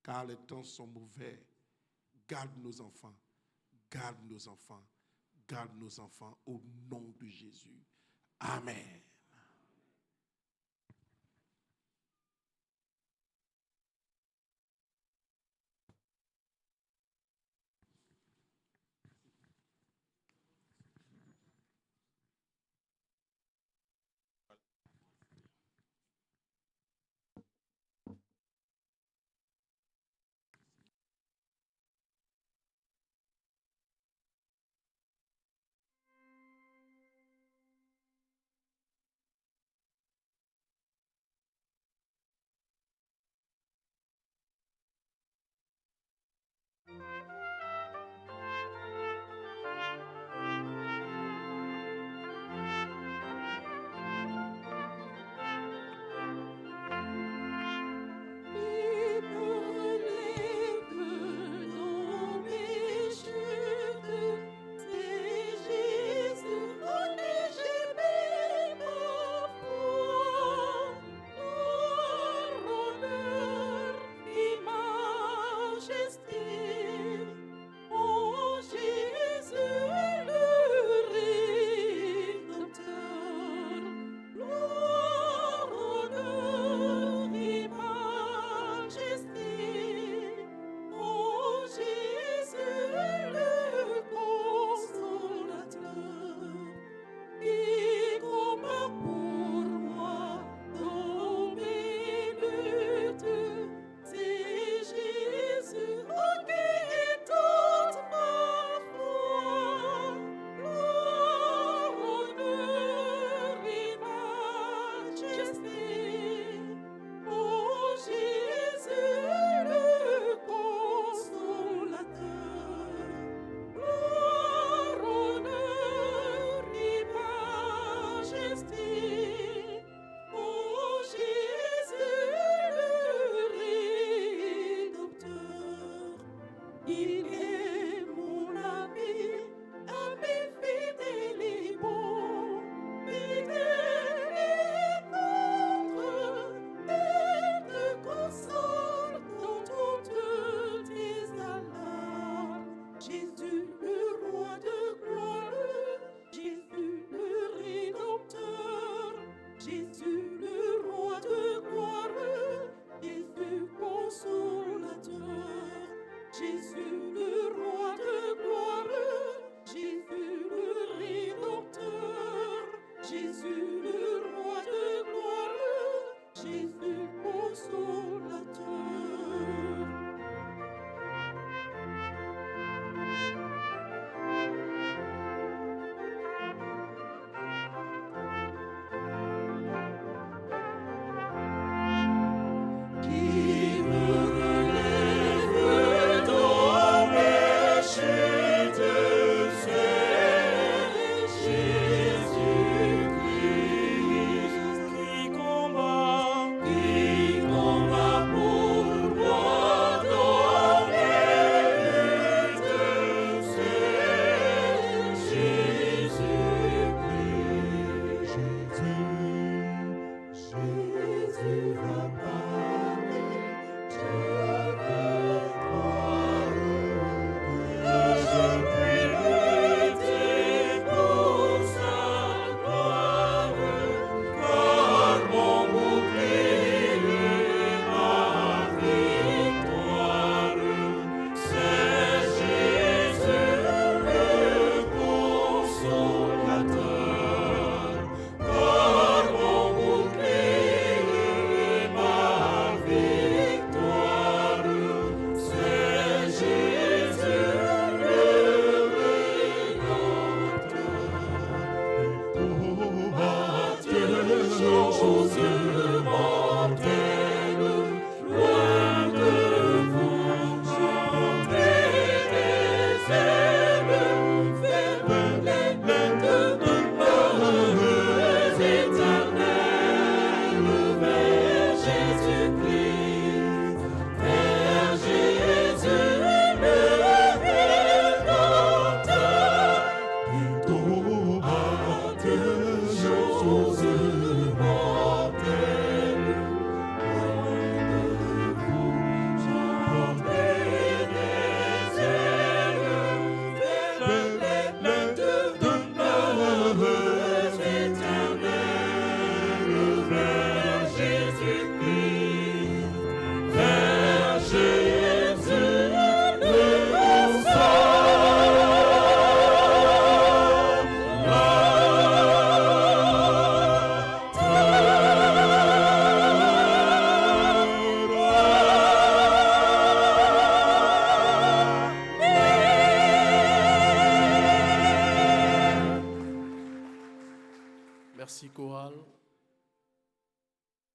car les temps sont mauvais. Garde nos enfants, garde nos enfants, garde nos enfants au nom de Jésus. Amen.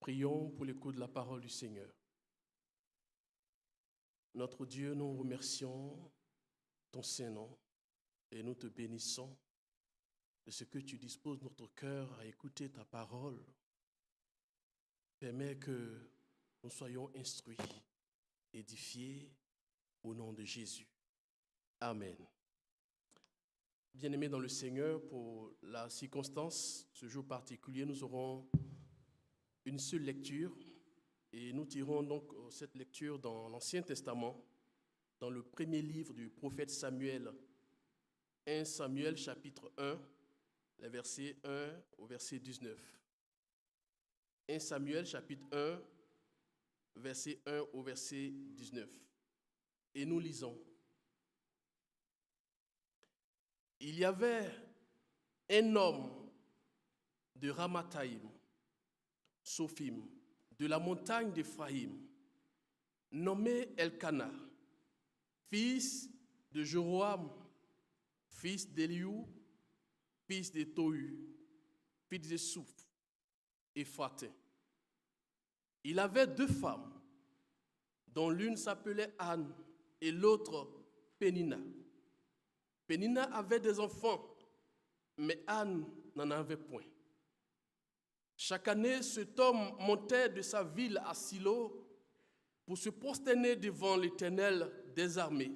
Prions pour l'écoute de la parole du Seigneur. Notre Dieu, nous remercions ton Saint-Nom et nous te bénissons de ce que tu disposes notre cœur à écouter ta parole. Permets que nous soyons instruits, édifiés au nom de Jésus. Amen. Bien-aimés dans le Seigneur, pour la circonstance, ce jour particulier, nous aurons une seule lecture et nous tirons donc cette lecture dans l'Ancien Testament, dans le premier livre du prophète Samuel, 1 Samuel chapitre 1, les versets 1 au verset 19. 1 Samuel chapitre 1, verset 1 au verset 19. Et nous lisons. Il y avait un homme de Ramathaïm, Sophim, de la montagne d'Éphraïm, nommé Elkana, fils de Jéroham, fils d'Eliou, fils de Tohu, fils de Souf, Éphrathim. Il avait deux femmes, dont l'une s'appelait Anne et l'autre Pénina. Pénina avait des enfants, mais Anne n'en avait point. Chaque année, cet homme montait de sa ville à Silo pour se prosterner devant l'Éternel des armées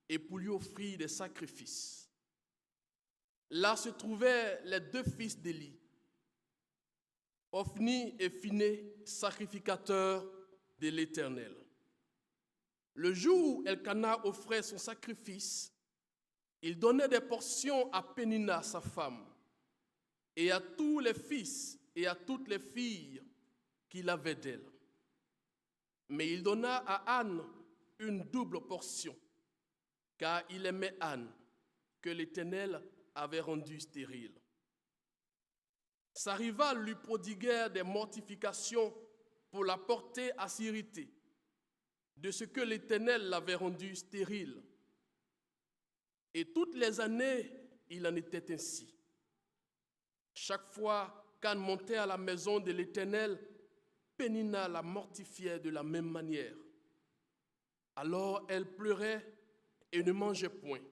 et pour lui offrir des sacrifices. Là se trouvaient les deux fils d'Élie, Ophni et Phiné, sacrificateurs de l'Éternel. Le jour où Elkana offrait son sacrifice, il donnait des portions à Pénina, sa femme, et à tous les fils et à toutes les filles qu'il avait d'elle. Mais il donna à Anne une double portion, car il aimait Anne, que l'Éternel avait rendue stérile. Sa rivale lui prodiguèrent des mortifications pour la porter à s'irriter de ce que l'Éternel l'avait rendue stérile. Et toutes les années, il en était ainsi. Chaque fois qu'Anne montait à la maison de l'Éternel, Pénina la mortifiait de la même manière. Alors elle pleurait et ne mangeait point.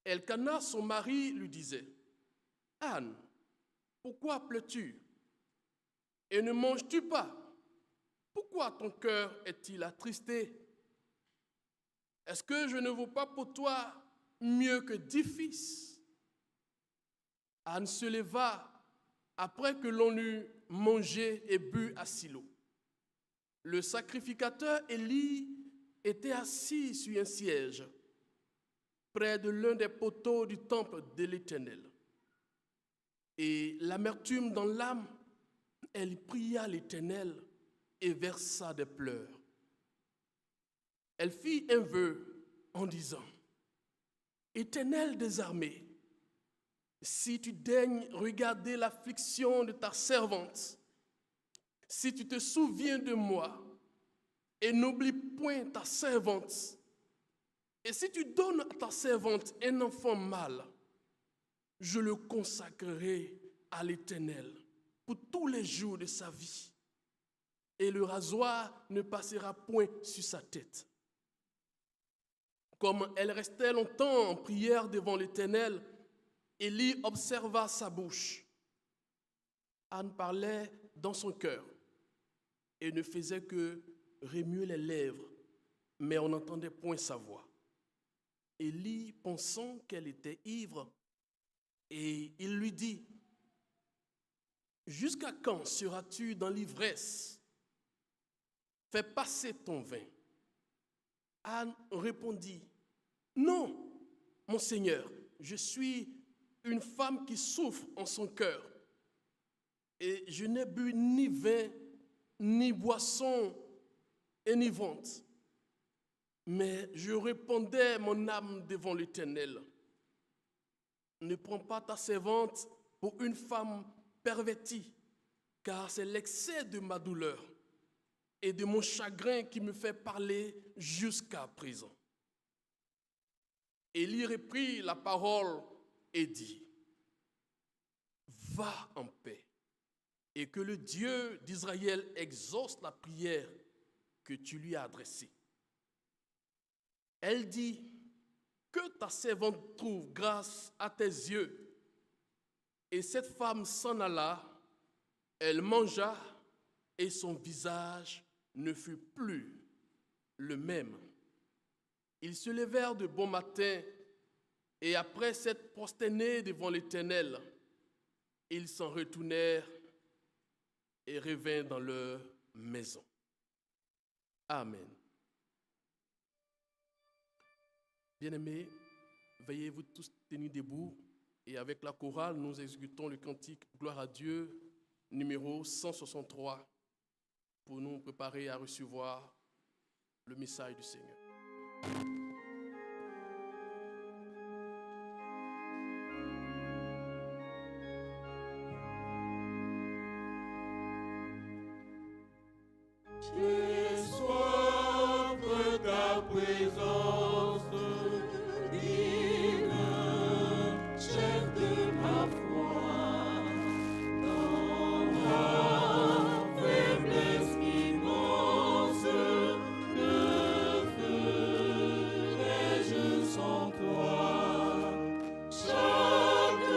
Elkana, son mari, lui disait, « Anne, pourquoi pleures-tu et ne manges-tu pas? Pourquoi ton cœur est-il attristé? Est-ce que je ne vaux pas pour toi mieux que 10 fils? » Anne se leva après que l'on eut mangé et bu à Silo. Le sacrificateur Élie était assis sur un siège près de l'un des poteaux du temple de l'Éternel. Et l'amertume dans l'âme, elle pria l'Éternel et versa des pleurs. Elle fit un vœu en disant, « Éternel des armées, si tu daignes regarder l'affliction de ta servante, si tu te souviens de moi et n'oublie point ta servante, et si tu donnes à ta servante un enfant mâle, je le consacrerai à l'Éternel pour tous les jours de sa vie, et le rasoir ne passera point sur sa tête. » Comme elle restait longtemps en prière devant l'Éternel, Élie observa sa bouche. Anne parlait dans son cœur et ne faisait que remuer les lèvres, mais on n'entendait point sa voix. Élie, pensant qu'elle était ivre, et il lui dit, « Jusqu'à quand seras-tu dans l'ivresse? Fais passer ton vin. » Anne répondit, « Non, mon Seigneur, je suis une femme qui souffre en son cœur, et je n'ai bu ni vin, ni boisson enivrante. Mais je répandais mon âme devant l'Éternel. Ne prends pas ta servante pour une femme pervertie, car c'est l'excès de ma douleur et de mon chagrin qui me fait parler jusqu'à présent. » Élie reprit la parole et dit, « Va en paix, et que le Dieu d'Israël exauce la prière que tu lui as adressée. Elle dit, que ta servante trouve grâce à tes yeux. Et cette femme s'en alla, elle mangea, et son visage ne fut plus le même. Ils se levèrent de bon matin, et après s'être prosternés devant l'Éternel, ils s'en retournèrent et revinrent dans leur maison. Amen. Bien-aimés, veillez-vous tous tenus debout et avec la chorale, nous exécutons le cantique Gloire à Dieu, numéro 163, pour nous préparer à recevoir le message du Seigneur. J'ai soif de ta présence, vive, chef de ma foi, dans ma faiblesse immense, ne ferai-je sans toi. Chaque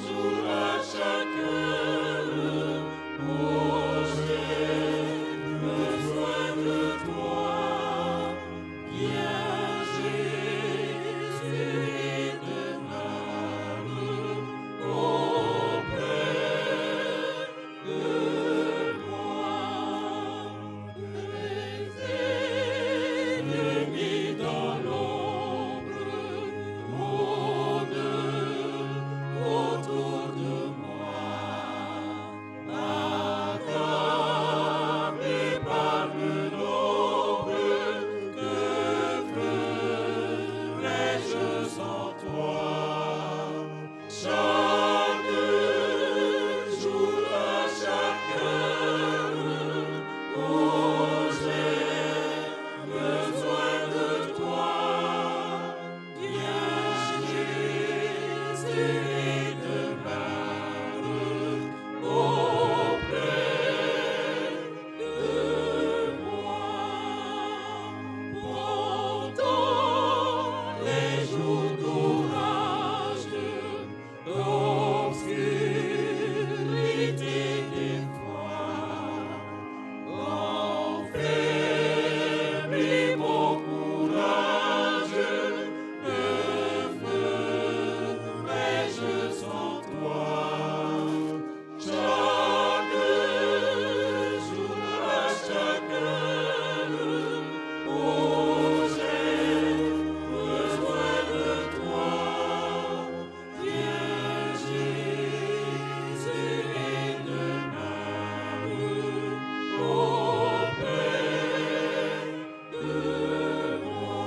jour, à chaque heure, oh, j'ai besoin de toi. Viens, Jésus, et demeure auprès de moi. Les ennemis dans l'ombre rôdent autour de moi. Accablé par le nombre, que ferais-je sans toi? Chaque jour, à chaque heure, oh, j'ai besoin de toi. Viens, Jésus, et demeure auprès de moi. Pendant les jours d'orage, d'obscurité d'effroi, affaiblit mon courage, que ferais-je sans toi? Chaque jour, à chaque heure, oh, j'ai besoin de toi. Viens, Jésus, et demeure auprès de moi.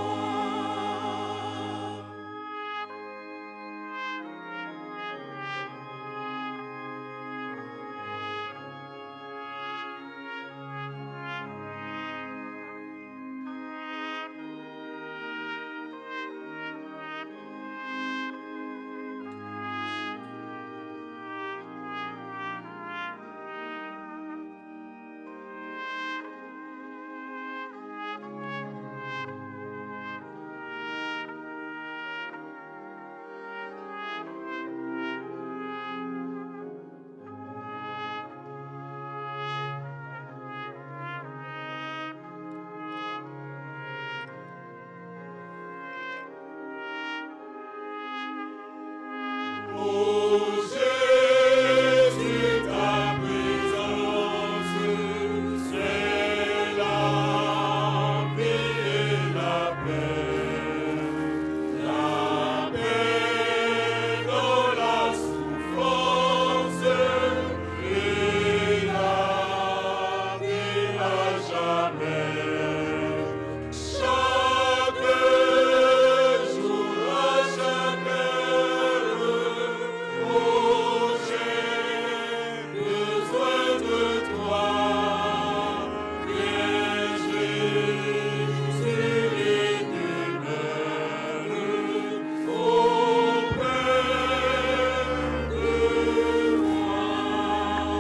Oh, Jésus, ta présence, c'est la vie et la paix dans la souffrance et la vie à jamais. Chaque jour, à chaque heure, oh, j'ai besoin de toi. Viens, Jésus, et demeure auprès de moi.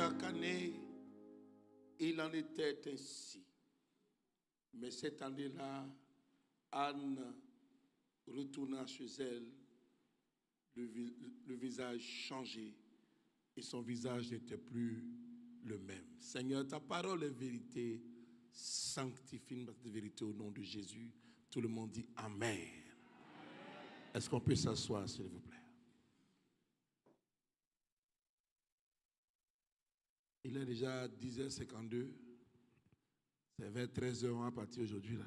Chaque année, il en était ainsi. Mais cette année-là, Anne retourna chez elle, le visage changé, et son visage n'était plus le même. Seigneur, ta parole est vérité, sanctifie notre vérité au nom de Jésus. Tout le monde dit Amen. Est-ce qu'on peut s'asseoir, s'il vous plaît? Il est déjà 10h52. C'est vers 13h, on va partir aujourd'hui là.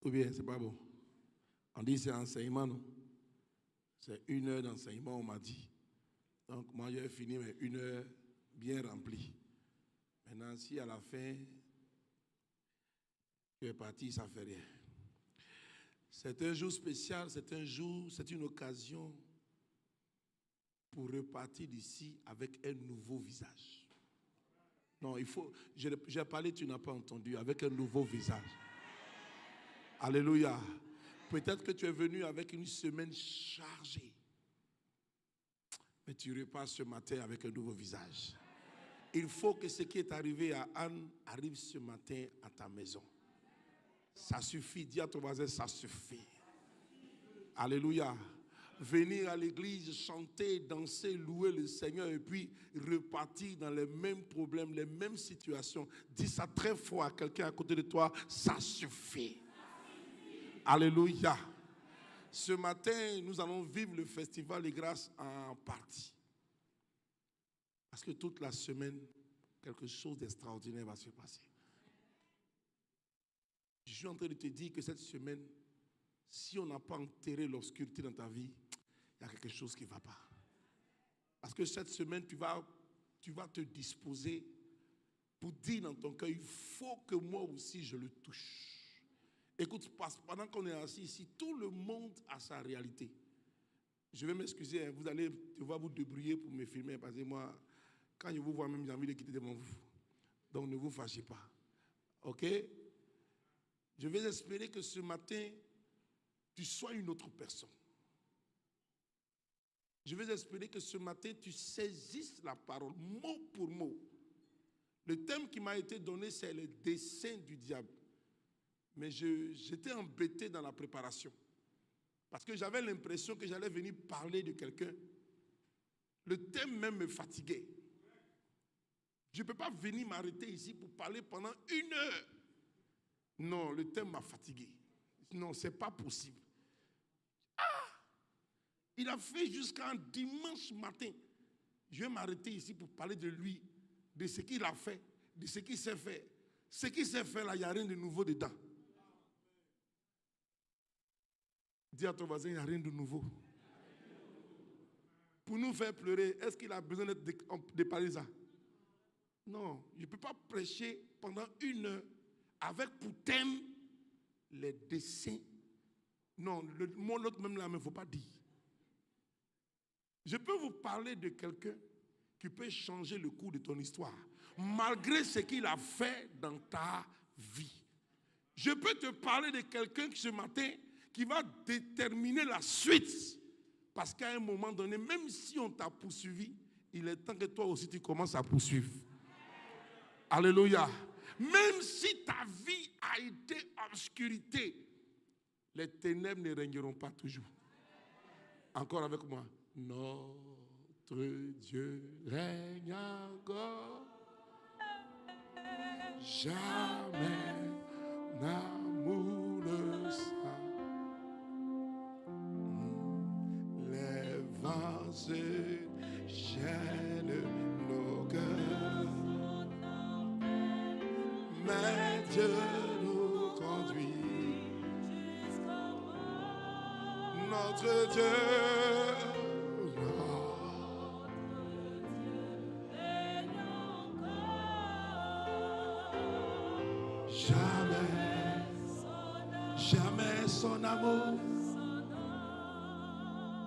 Ou bien, c'est pas bon. On dit c'est enseignement, non? C'est 1 heure d'enseignement, on m'a dit. Donc, moi, j'ai fini, mais 1 heure bien remplie. Maintenant, si à la fin, tu es parti, ça ne fait rien. C'est un jour spécial, c'est une occasion pour repartir d'ici avec un nouveau visage. Non, il faut, j'ai parlé, tu n'as pas entendu, avec un nouveau visage. Alléluia. Peut-être que tu es venu avec une semaine chargée. Mais tu repars ce matin avec un nouveau visage. Il faut que ce qui est arrivé à Anne arrive ce matin à ta maison. Ça suffit. Dis à ton voisin, ça suffit. Alléluia. Venir à l'église, chanter, danser, louer le Seigneur et puis repartir dans les mêmes problèmes, les mêmes situations. Dis ça très fort à quelqu'un à côté de toi, ça suffit. Alléluia. Ce matin, nous allons vivre le festival des grâces en partie. Parce que toute la semaine, quelque chose d'extraordinaire va se passer. Je suis en train de te dire que cette semaine, si on n'a pas enterré l'obscurité dans ta vie, il y a quelque chose qui ne va pas. Parce que cette semaine, tu vas te disposer pour dire dans ton cœur, il faut que moi aussi je le touche. Écoute, pendant qu'on est assis ici, tout le monde a sa réalité. Je vais m'excuser, vous allez devoir vous débrouiller pour me filmer, parce que moi, quand je vous vois même, j'ai envie de quitter devant vous. Donc ne vous fâchez pas. Ok? Je vais espérer que ce matin, tu sois une autre personne. Je vais espérer que ce matin, tu saisisses la parole, mot pour mot. Le thème qui m'a été donné, c'est le dessein du diable. Mais j'étais embêté dans la préparation. Parce que j'avais l'impression que j'allais venir parler de quelqu'un. Le thème même me fatiguait. Je ne peux pas venir m'arrêter ici pour parler pendant 1 heure. Non, le thème m'a fatigué. Non, ce n'est pas possible. Il a fait jusqu'à dimanche matin. Je vais m'arrêter ici pour parler de lui, de ce qu'il a fait, de ce qu'il sait faire. Ce qu'il sait faire là, il n'y a rien de nouveau dedans. Dis à ton voisin, il n'y a rien de nouveau. Pour nous faire pleurer, est-ce qu'il a besoin d'être déparlé ça? Non, je ne peux pas prêcher pendant 1 heure avec pour thème les desseins. Non, le mot l'autre même là, il ne faut pas dire. Je peux vous parler de quelqu'un qui peut changer le cours de ton histoire, malgré ce qu'il a fait dans ta vie. Je peux te parler de quelqu'un qui ce matin, qui va déterminer la suite. Parce qu'à un moment donné, même si on t'a poursuivi, il est temps que toi aussi tu commences à poursuivre. Alléluia. Même si ta vie a été obscurité, les ténèbres ne régneront pas toujours. Encore avec moi. Notre Dieu règne encore. Jamais n'amour ne sera. Les vents se gênent nos cœurs. Mais Dieu nous conduit. Notre Dieu. Jamais son amour.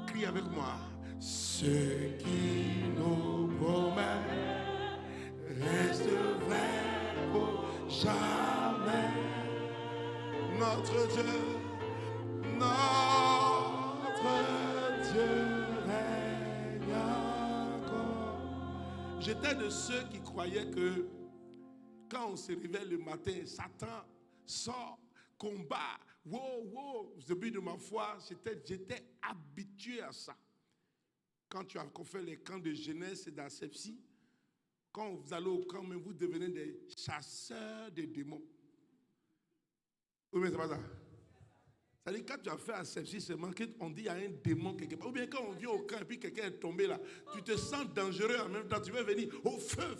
Crie avec moi. Ce qui nous promet reste vrai pour jamais. Notre Dieu règne J'étais de ceux qui croyaient que quand on se réveille le matin, Satan sort, combat, wow. Au début de ma foi, j'étais habitué à ça. Quand tu as fait les camps de jeunesse et d'asepsie, quand vous allez au camp, vous devenez des chasseurs de démons. Oui, mais c'est pas ça. C'est-à-dire quand tu as fait asepsie, seulement qu'on dit qu'il y a un démon quelque part. Ou bien quand on vient au camp et puis quelqu'un est tombé là, tu te sens dangereux en même temps. Tu veux venir au feu.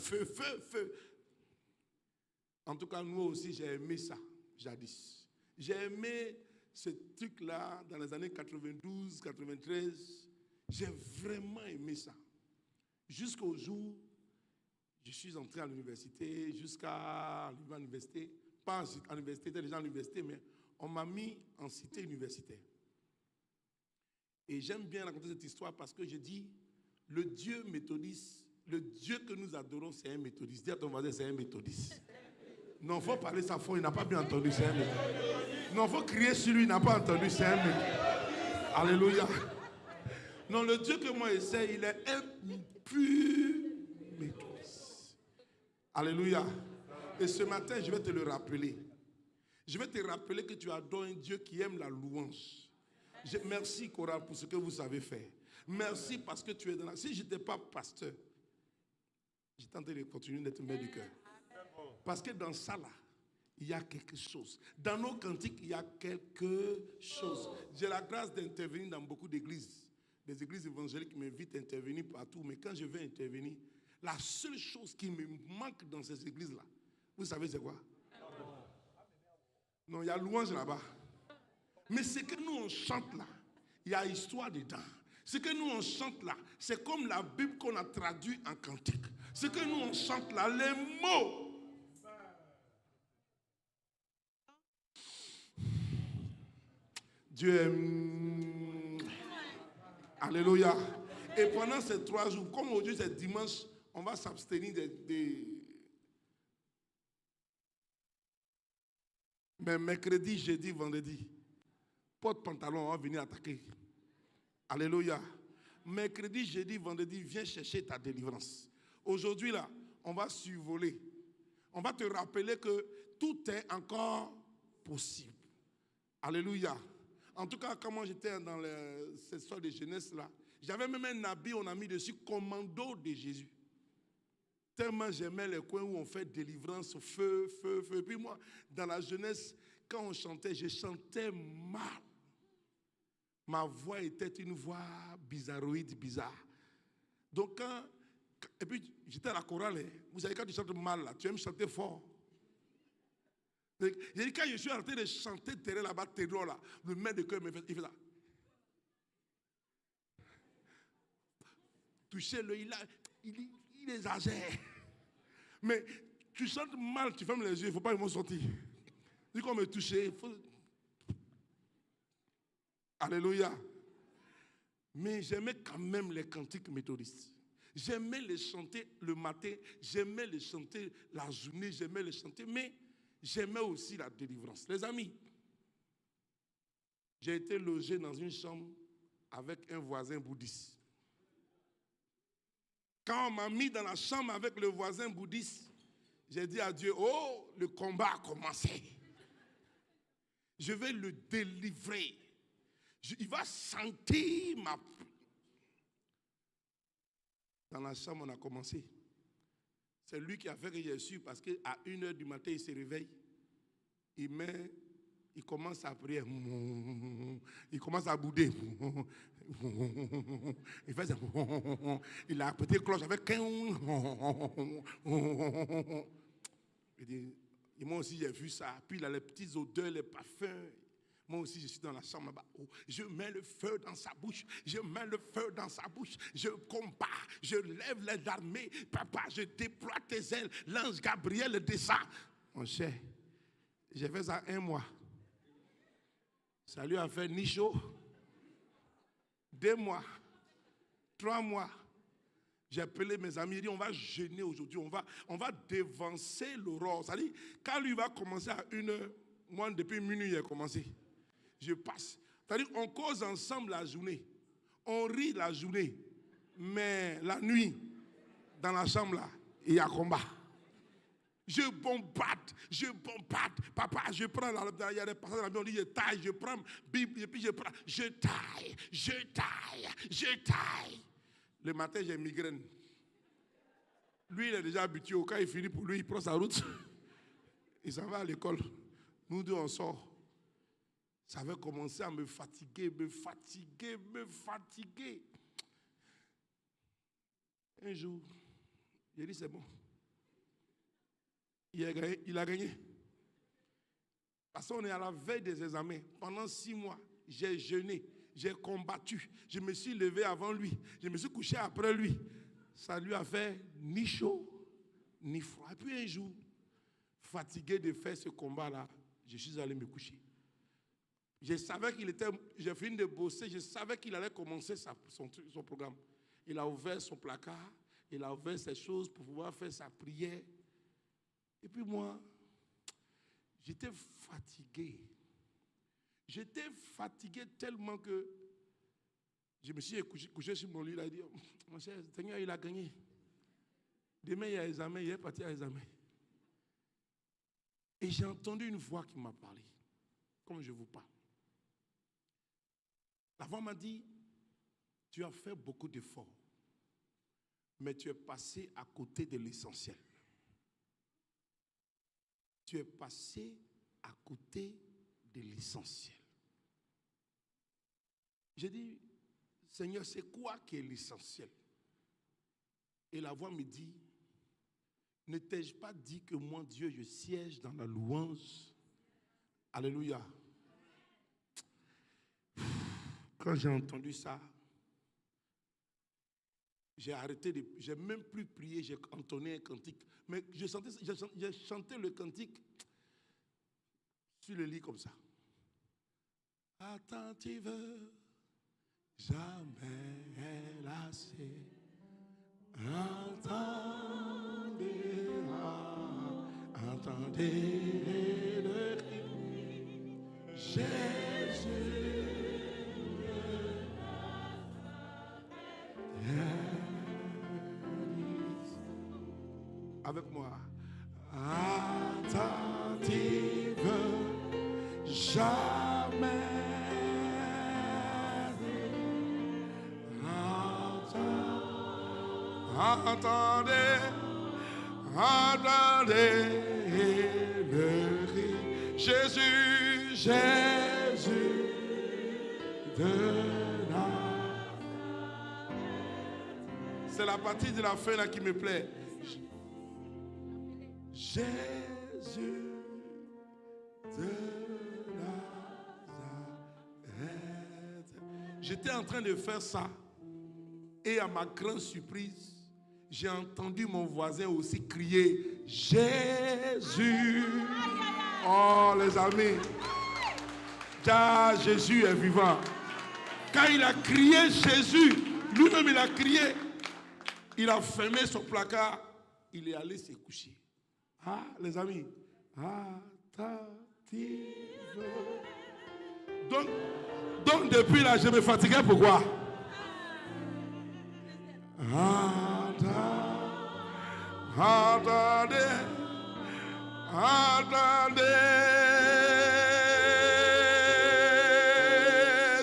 En tout cas, nous aussi, j'ai aimé ça, jadis. J'ai aimé ce truc-là dans les années 92, 93. J'ai vraiment aimé ça. Jusqu'au jour, je suis entré à l'université, jusqu'à l'université. Pas à l'université, des gens à l'université, mais on m'a mis en cité universitaire. Et j'aime bien raconter cette histoire parce que je dis, le Dieu méthodiste, le Dieu que nous adorons, c'est un méthodiste. Dis à ton voisin, c'est un méthodiste. Non, il faut parler ça fort, il n'a pas bien entendu, c'est un méthodiste. Non, il faut crier sur lui, il n'a pas entendu, c'est un méthodiste. Alléluia. Non, le Dieu que moi j'essaie, il est un pur méthodiste. Alléluia. Et ce matin, je vais te le rappeler. Je vais te rappeler que tu adores un Dieu qui aime la louange. Merci, Cora, pour ce que vous savez faire. Merci parce que tu es dans la... Si je n'étais pas pasteur, j'ai tenté de continuer d'être maître du cœur. Parce que dans ça, là, il y a quelque chose. Dans nos cantiques, il y a quelque chose. J'ai la grâce d'intervenir dans beaucoup d'églises. Des églises évangéliques m'invitent à intervenir partout. Mais quand je vais intervenir, la seule chose qui me manque dans ces églises-là, vous savez c'est quoi? Non, il y a louange là-bas. Mais ce que nous on chante là, il y a histoire dedans. Ce que nous on chante là, c'est comme la Bible qu'on a traduit en cantique. Ce que nous on chante là, les mots. Dieu aime. Alléluia. Et pendant ces 3 jours, comme aujourd'hui c'est dimanche, on va s'abstenir Mais mercredi, jeudi, vendredi, porte-pantalon, on va venir attaquer. Alléluia. Mercredi, jeudi, vendredi, viens chercher ta délivrance. Aujourd'hui, là, on va survoler. On va te rappeler que tout est encore possible. Alléluia. En tout cas, quand moi j'étais dans cette histoire de jeunesse là, j'avais même un habit, on a mis dessus commando de Jésus. Tellement j'aimais les coins où on fait délivrance, feu. Et puis moi, dans la jeunesse, quand on chantait, je chantais mal. Ma voix était une voix bizarroïde, bizarre. Donc et puis j'étais à la chorale. Vous savez, quand tu chantes mal, là, tu aimes chanter fort. Et quand je suis en train de chanter terre là-bas, terre là, le maître de cœur me fait, il fait ça. Touchez-le, il exagère. Mais tu chantes mal, tu fermes les yeux, il ne faut pas qu'ils vont sortir. Dès qu'on me touche, il faut... Alléluia. Mais j'aimais quand même les cantiques méthodistes. J'aimais les chanter le matin, j'aimais les chanter la journée, j'aimais les chanter, mais j'aimais aussi la délivrance. Les amis, j'ai été logé dans une chambre avec un voisin bouddhiste. Quand on m'a mis dans la chambre avec le voisin bouddhiste, j'ai dit à Dieu, oh, le combat a commencé. Je vais le délivrer. Il va sentir ma... Dans la chambre, on a commencé. C'est lui qui a fait que j'ai su parce qu'à 1h du matin, il se réveille. Il commence à prier. Il commence à bouder. Il fait ça. Il a pété cloche avec un... Et moi aussi, j'ai vu ça. Puis il a les petites odeurs, les parfums. Moi aussi, je suis dans la chambre là-bas. Oh, je mets le feu dans sa bouche. Je mets le feu dans sa bouche. Je combats. Je lève les armées. Papa, je déploie tes ailes. L'ange Gabriel descend. Mon cher, j'ai fait ça 1 mois. Ça lui a fait ni chaud. 2 mois. 3 mois. J'ai appelé mes amis, il dit on va jeûner aujourd'hui, on va dévancer l'aurore. C'est-à-dire, quand lui va commencer à 1h, moi depuis minuit il a commencé. Je passe. C'est-à-dire, on cause ensemble la journée. On rit la journée. Mais la nuit, dans la chambre là, il y a combat. Je bombarde. Papa, je prends il y a des personnes dans la Bible, on dit je taille, je prends Bible, et puis je prends, je taille. Le matin, j'ai migraine. Lui, il est déjà habitué. Quand il finit pour lui, il prend sa route. Il s'en va à l'école. Nous deux, on sort. Ça avait commencé à me fatiguer. Un jour, j'ai dit c'est bon. Il a gagné. Parce qu'on est à la veille des examens. Pendant 6 mois, j'ai jeûné, j'ai combattu. Je me suis levé avant lui. Je me suis couché après lui. Ça lui a fait ni chaud, ni froid. Et puis un jour, fatigué de faire ce combat-là, je suis allé me coucher. Je savais j'ai fini de bosser, je savais qu'il allait commencer son programme. Il a ouvert son placard, il a ouvert ses choses pour pouvoir faire sa prière. Et puis moi, j'étais fatigué. J'étais fatigué tellement que je me suis couché sur mon lit, il a dit, mon cher Seigneur, il a gagné. Demain, il y a examen, il est parti à l'examen. Et j'ai entendu une voix qui m'a parlé, comme je vous parle. La voix m'a dit, tu as fait beaucoup d'efforts, mais tu es passé à côté de l'essentiel. Tu es passé à côté de l'essentiel. J'ai dit, Seigneur, c'est quoi qui est l'essentiel? Et la voix me dit, ne t'ai-je pas dit que moi, Dieu, je siège dans la louange? Alléluia. Quand j'ai entendu ça, j'ai arrêté, j'ai même plus prié, j'ai entonné un cantique. Mais j'ai chanté le cantique sur le lit comme ça. Attentive, jamais lassé. Entendez le cri. Jésus. Avec moi. Attentive, jamais. Entendez le cri. Jésus, Jésus de Nazareth. C'est la partie de la fin là qui me plaît. Jésus de Nazareth. J'étais en train de faire ça et à ma grande surprise, j'ai entendu mon voisin aussi crier Jésus. Oh les amis, Jésus est vivant. Quand il a crié Jésus, lui-même il a crié. Il a fermé son placard, il est allé se coucher. Ah, les amis. Donc depuis là, je me fatiguais. Pourquoi? Attendez.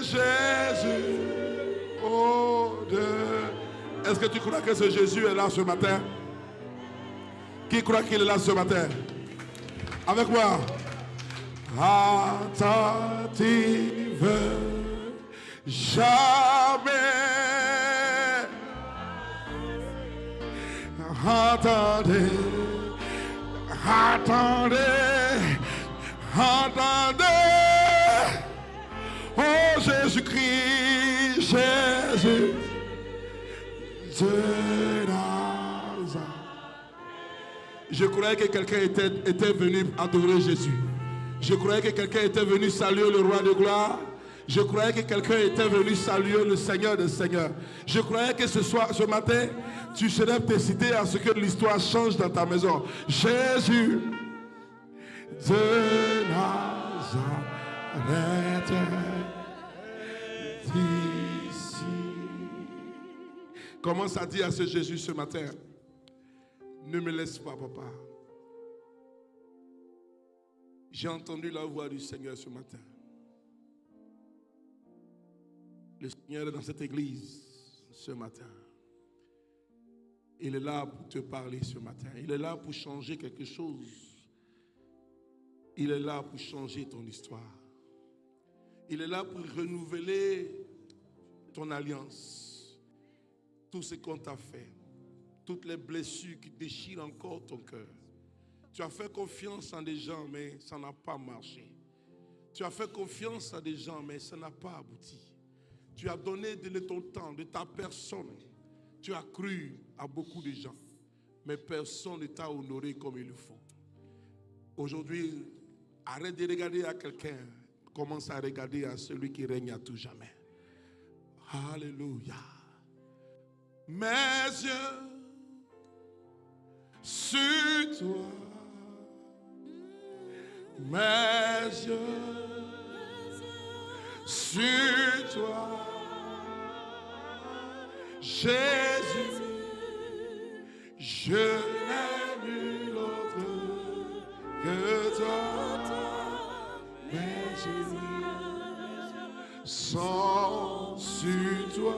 Jésus. Oh Dieu. Est-ce que tu crois que ce Jésus est là ce matin? Qui croit qu'il est là ce matin? Avec moi. Attentive, jamais. Attendez. Oh Jésus-Christ, Jésus de Nazareth. Je croyais que quelqu'un était venu adorer Jésus. Je croyais que quelqu'un était venu saluer le roi de gloire. Je croyais que quelqu'un était venu saluer le Seigneur des Seigneurs. Je croyais que ce matin, tu serais décidé à ce que l'histoire change dans ta maison. Jésus de Nazareth, d'ici. Commence à dire à ce Jésus ce matin. Ne me laisse pas, papa. J'ai entendu la voix du Seigneur ce matin. Le Seigneur est dans cette église ce matin. Il est là pour te parler ce matin. Il est là pour changer quelque chose. Il est là pour changer ton histoire. Il est là pour renouveler ton alliance. Tout ce qu'on t'a fait. Toutes les blessures qui déchirent encore ton cœur. Tu as fait confiance en des gens, mais ça n'a pas marché. Tu as fait confiance à des gens, mais ça n'a pas abouti. Tu as donné de ton temps, de ta personne. Tu as cru à beaucoup de gens, mais personne ne t'a honoré comme il le faut. Aujourd'hui, arrête de regarder à quelqu'un. Commence à regarder à celui qui règne à tout jamais. Alléluia. Mes yeux sur toi. Mes yeux sur toi, Jésus, je n'ai nul autre que toi. Mes yeux sont sur toi.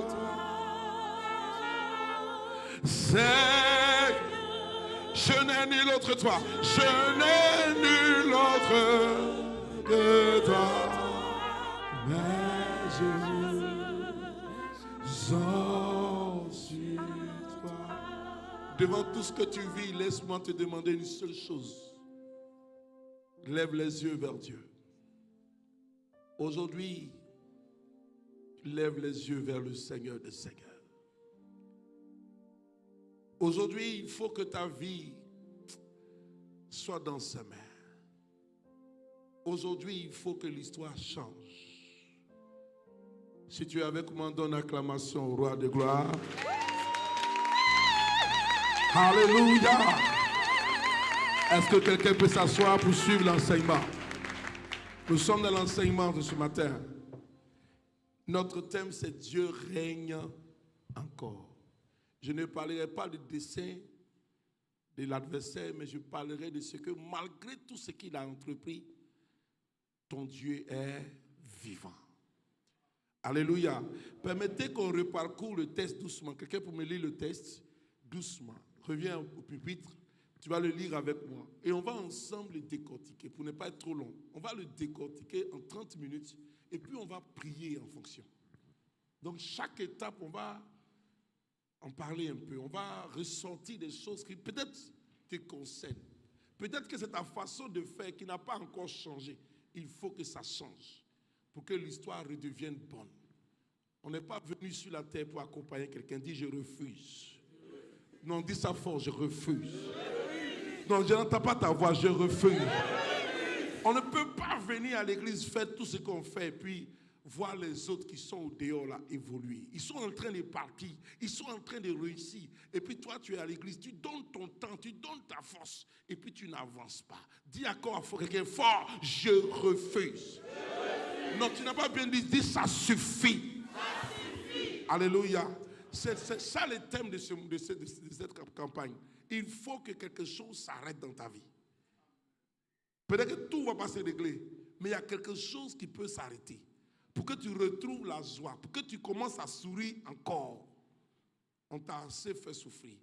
Je n'ai nul autre toi. Je n'ai nul autre que toi. Mais je sont sur toi. Devant tout ce que tu vis, laisse-moi te demander une seule chose. Lève les yeux vers Dieu. Aujourd'hui, lève les yeux vers le Seigneur des Seigneurs. Aujourd'hui, il faut que ta vie soit dans ses mains. Aujourd'hui, il faut que l'histoire change. Si tu es avec moi, donne acclamation au roi de gloire. Alléluia. Est-ce que quelqu'un peut s'asseoir pour suivre l'enseignement? Nous sommes dans l'enseignement de ce matin. Notre thème, c'est Dieu règne encore. Je ne parlerai pas du dessein de l'adversaire, mais je parlerai de ce que malgré tout ce qu'il a entrepris, ton Dieu est vivant. Alléluia. Permettez qu'on reparcourt le texte doucement. Quelqu'un peut me lire le texte doucement. Reviens au pupitre. Tu vas le lire avec moi. Et on va ensemble le décortiquer pour ne pas être trop long. On va le décortiquer en 30 minutes et puis on va prier en fonction. Donc chaque étape, on va en parler un peu. On va ressentir des choses qui peut-être te concernent. Peut-être que c'est ta façon de faire qui n'a pas encore changé. Il faut que ça change pour que l'histoire redevienne bonne. On n'est pas venu sur la terre pour accompagner quelqu'un. Dis je refuse. Non, dis ça fort, je refuse. Non, je n'entends pas ta voix, je refuse. On ne peut pas venir à l'église faire tout ce qu'on fait et puis voir les autres qui sont au dehors là évoluer. Ils sont en train de partir, ils sont en train de réussir. Et puis toi, tu es à l'église, tu donnes ton temps, tu donnes ta force. Et puis tu n'avances pas. Dis encore à quelqu'un fort, je refuse. Non, tu n'as pas bien dit, dis ça suffit. Ça suffit. Alléluia. C'est ça le thème de cette campagne. Il faut que quelque chose s'arrête dans ta vie. Peut-être que tout va pas se régler, mais il y a quelque chose qui peut s'arrêter. Pour que tu retrouves la joie, pour que tu commences à sourire encore. On t'a assez fait souffrir.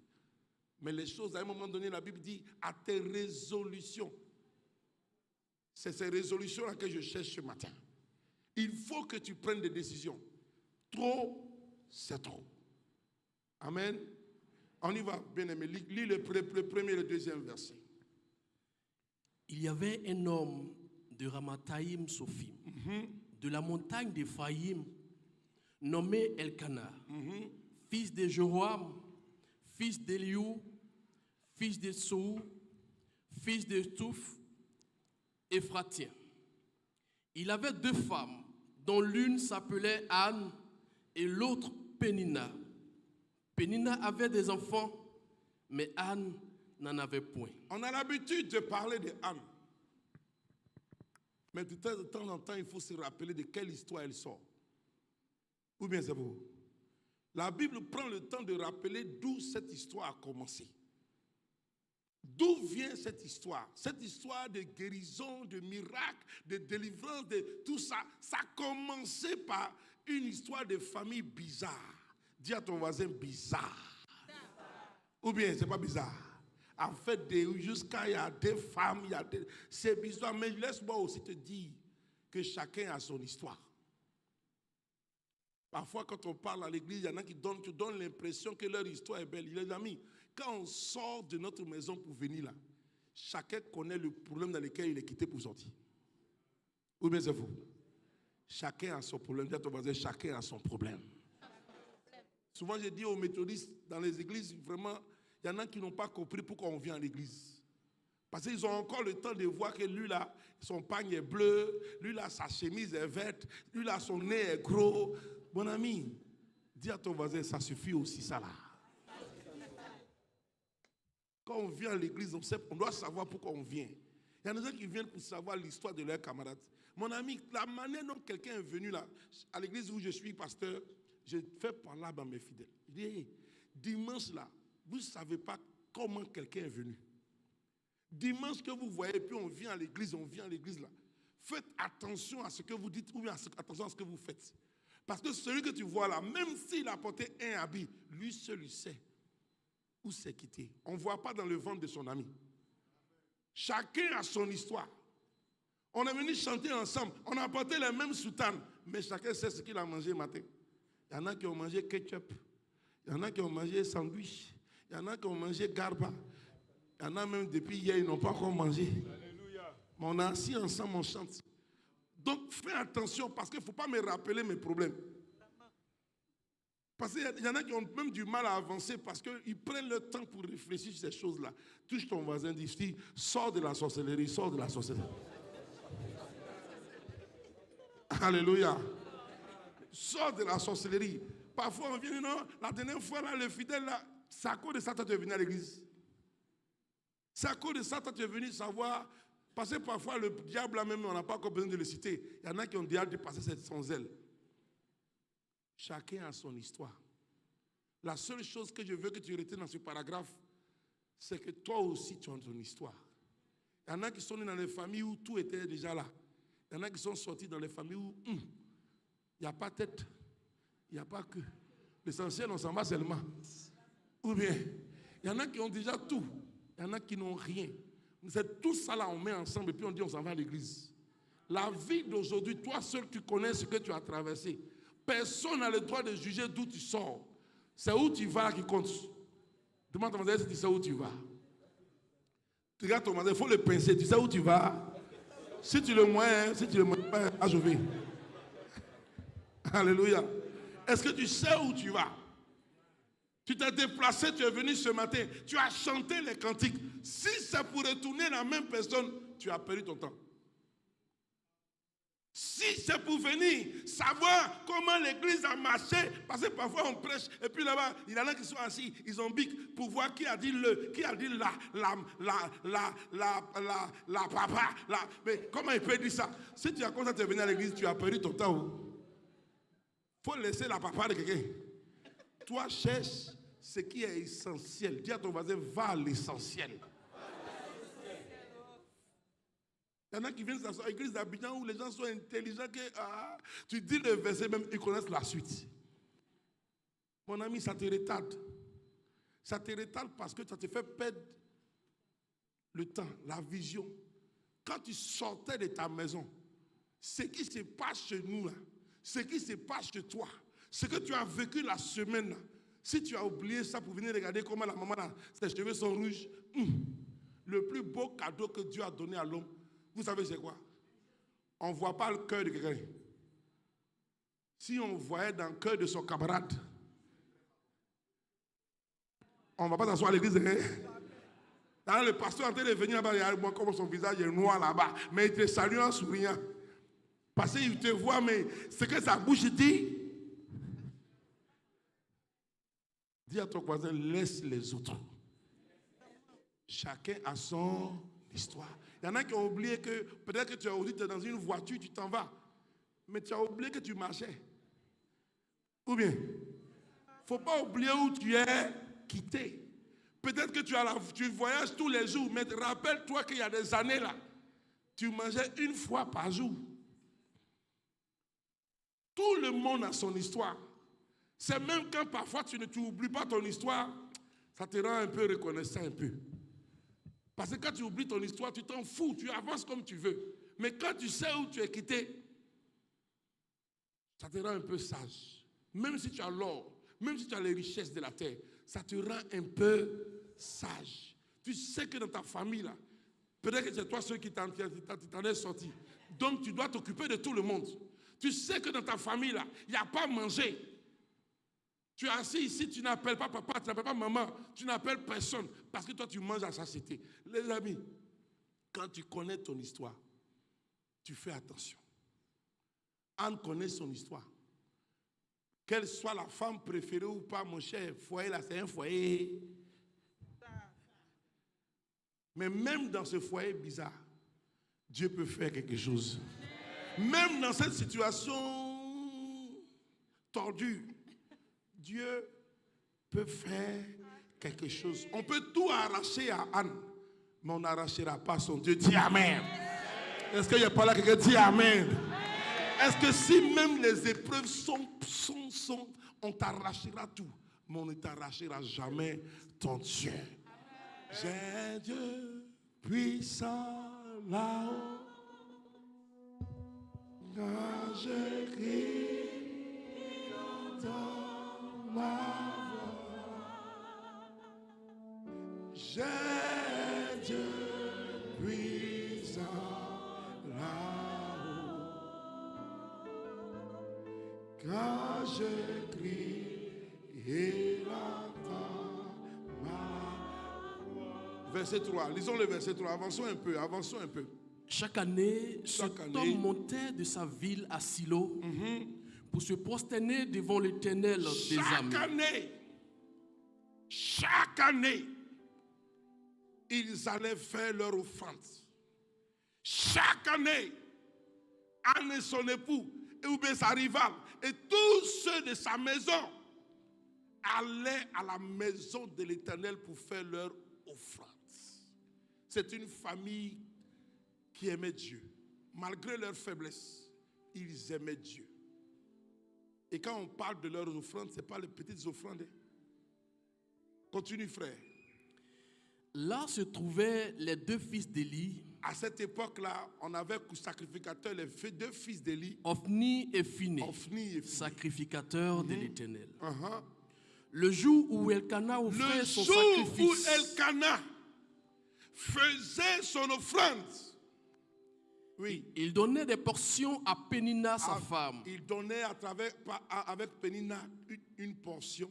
Mais les choses, à un moment donné, la Bible dit, à tes résolutions. C'est ces résolutions-là que je cherche ce matin. Il faut que tu prennes des décisions. Trop, c'est trop. Amen. On y va, bien-aimé. Lis le premier et le deuxième verset. Il y avait un homme de Ramathaïm Sophim, de la montagne d'Éphraïm, nommé Elkana, fils de Joram, fils d'Eliou, fils de Sou, fils de Touf, Éphratien. Il avait deux femmes, dont l'une s'appelait Anne et l'autre Pénina. Pénina avait des enfants, mais Anne n'en avait point. On a l'habitude de parler de Anne. Mais de temps en temps, il faut se rappeler de quelle histoire elle sort. Ou bien c'est vous. La Bible prend le temps de rappeler d'où cette histoire a commencé. D'où vient cette histoire? Cette histoire de guérison, de miracle, de délivrance, de tout ça, ça a commencé par une histoire de famille bizarre. Dis à ton voisin bizarre. Ou bien c'est pas bizarre. En fait, jusqu'à il y a des femmes, c'est bizarre. Mais laisse-moi aussi te dire que chacun a son histoire. Parfois, quand on parle à l'église, il y en a qui te donnent l'impression que leur histoire est belle. Les amis, quand on sort de notre maison pour venir là, chacun connaît le problème dans lequel il est quitté pour sortir. Ou bien c'est vous? Chacun a son problème. Dis à ton voisin, chacun a son problème. Souvent, je dis aux méthodistes dans les églises, vraiment, il y en a qui n'ont pas compris pourquoi on vient à l'église. Parce qu'ils ont encore le temps de voir que lui là, son pagne est bleu, lui là, sa chemise est verte, lui là, son nez est gros. Mon ami, dis à ton voisin, ça suffit aussi ça là. Quand on vient à l'église, on doit savoir pourquoi on vient. Il y a des gens qui viennent pour savoir l'histoire de leurs camarades. Mon ami, la manière dont quelqu'un est venu là, à l'église où je suis pasteur, je fais par là dans mes fidèles. Je dis, hey, dimanche là, vous ne savez pas comment quelqu'un est venu. Dimanche que vous voyez, puis on vient à l'église là. Faites attention à ce que vous dites ou bien attention à ce que vous faites. Parce que celui que tu vois là, même s'il a porté un habit, lui seul il sait où s'est quitté. On ne voit pas dans le ventre de son ami. Chacun a son histoire. On est venu chanter ensemble. On a porté les mêmes soutanes. Mais chacun sait ce qu'il a mangé le matin. Il y en a qui ont mangé ketchup. Il y en a qui ont mangé sandwich. Il y en a qui ont mangé garba. Il y en a même depuis hier, ils n'ont pas encore mangé. Alléluia. Mais on est assis ensemble, on chante. Donc fais attention parce qu'il ne faut pas me rappeler mes problèmes. Parce qu'il y en a qui ont même du mal à avancer parce qu'ils prennent le temps pour réfléchir sur ces choses-là. Touche ton voisin, dis, sors de la sorcellerie, sors de la sorcellerie. Alléluia. Sors de la sorcellerie. Parfois on vient, non, la dernière fois, là, le fidèle, là, c'est à cause de ça que tu es venu à l'église. C'est à cause de ça que tu es venu savoir. Parce que parfois, le diable, là même, on n'a pas encore besoin de le citer. Il y en a qui ont déjà dépassé son zèle. Chacun a son histoire. La seule chose que je veux que tu retiennes dans ce paragraphe, c'est que toi aussi, tu as ton histoire. Il y en a qui sont nés dans les familles où tout était déjà là. Il y en a qui sont sortis dans les familles où il n'y a pas tête, il n'y a pas queue. L'essentiel, on s'en va seulement. Ou bien, il y en a qui ont déjà tout. Il y en a qui n'ont rien. C'est tout ça là, on met ensemble et puis on dit on s'en va à l'église. La vie d'aujourd'hui, toi seul, tu connais ce que tu as traversé. Personne n'a le droit de juger d'où tu sors. C'est où tu vas qui compte. Demande à ton voisin si tu sais où tu vas. Tu regardes ton voisin, il faut le pincer. Tu sais où tu vas. Si tu le moins, je vais. Alléluia. Est-ce que tu sais où tu vas? Tu t'es déplacé, tu es venu ce matin, tu as chanté les cantiques. Si c'est pour retourner la même personne, tu as perdu ton temps. Si c'est pour venir savoir comment l'église a marché, parce que parfois on prêche, et puis là-bas, il y en a qui sont assis, ils ont bic pour voir qui a dit la papa, mais comment il peut dire ça? Si tu as commencé à venir à l'église, tu as perdu ton temps. Il faut laisser la papa de quelqu'un. Toi, cherche ce qui est essentiel. Dis à ton voisin, va à l'essentiel. Il y en a qui viennent à l'église d'Abidjan où les gens sont intelligents que tu dis le verset même, ils connaissent la suite. Mon ami, ça te retarde. Ça te retarde parce que ça te fait perdre le temps, la vision. Quand tu sortais de ta maison, ce qui se passe chez nous, là, ce qui se passe chez toi, ce que tu as vécu la semaine, là, si tu as oublié ça pour venir regarder comment la maman, là, ses cheveux sont rouges, le plus beau cadeau que Dieu a donné à l'homme, vous savez c'est quoi? On ne voit pas le cœur de quelqu'un. Si on voyait dans le cœur de son camarade, on ne va pas s'asseoir à l'église. Hein? Le pasteur est en train de venir là-bas, il voit comment son visage est noir là-bas, mais il te salue en souriant. Parce qu'il te voit, mais ce que sa bouche dit, dis à ton voisin, laisse les autres. Chacun a son histoire. Il y en a qui ont oublié que peut-être que tu as oublié, tu es dans une voiture, tu t'en vas. Mais tu as oublié que tu marchais. Ou bien, il ne faut pas oublier où tu es quitté. Peut-être que tu voyages tous les jours, mais rappelle-toi qu'il y a des années là, tu mangeais une fois par jour. Tout le monde a son histoire. C'est même quand parfois tu n'oublies pas ton histoire, ça te rend un peu reconnaissant un peu. Parce que quand tu oublies ton histoire, tu t'en fous, tu avances comme tu veux. Mais quand tu sais où tu es quitté, ça te rend un peu sage. Même si tu as l'or, même si tu as les richesses de la terre, ça te rend un peu sage. Tu sais que dans ta famille, là, peut-être que c'est toi ceux qui t'en est sorti. Donc tu dois t'occuper de tout le monde. Tu sais que dans ta famille, là, il n'y a pas à manger. Tu es assis ici, tu n'appelles pas papa, tu n'appelles pas maman, tu n'appelles personne. Parce que toi, tu manges à satiété. Les amis, quand tu connais ton histoire, tu fais attention. Anne connaît son histoire. Qu'elle soit la femme préférée ou pas, mon cher, foyer là, c'est un foyer. Mais même dans ce foyer bizarre, Dieu peut faire quelque chose. Même dans cette situation tordue, Dieu peut faire quelque chose. On peut tout arracher à Anne, mais on n'arrachera pas son Dieu. Dis Amen. Est-ce qu'il n'y a pas là quelqu'un qui dit Amen? Est-ce que si même les épreuves on t'arrachera tout, mais on ne t'arrachera jamais ton Dieu. J'ai Dieu puissant là-haut, quand je crie dans ma voix. J'ai Dieu puissant là-haut, quand je crie et l'entend ma voix. Verset 3, lisons le verset 3, avançons un peu. Chaque année, cet homme montait de sa ville à Silo pour se prosterner devant l'Éternel des armées. Chaque année, ils allaient faire leur offrande. Chaque année, Anne et son époux, ou bien sa rivale, et tous ceux de sa maison allaient à la maison de l'Éternel pour faire leur offrande. C'est une famille qui aimait Dieu. Malgré leur faiblesse, ils aimaient Dieu. Et quand on parle de leurs offrandes, ce n'est pas les petites offrandes. Continue, frère. Là se trouvaient les deux fils d'Élie. À cette époque-là, on avait comme sacrificateurs les deux fils d'Élie. Ophni et Phiné, sacrificateurs de l'Éternel. Le jour où Elkana offrait son sacrifice. Le jour où Elkana faisait son offrande. Oui. Il donnait des portions à Pénina, sa femme. Il donnait avec Pénina une portion.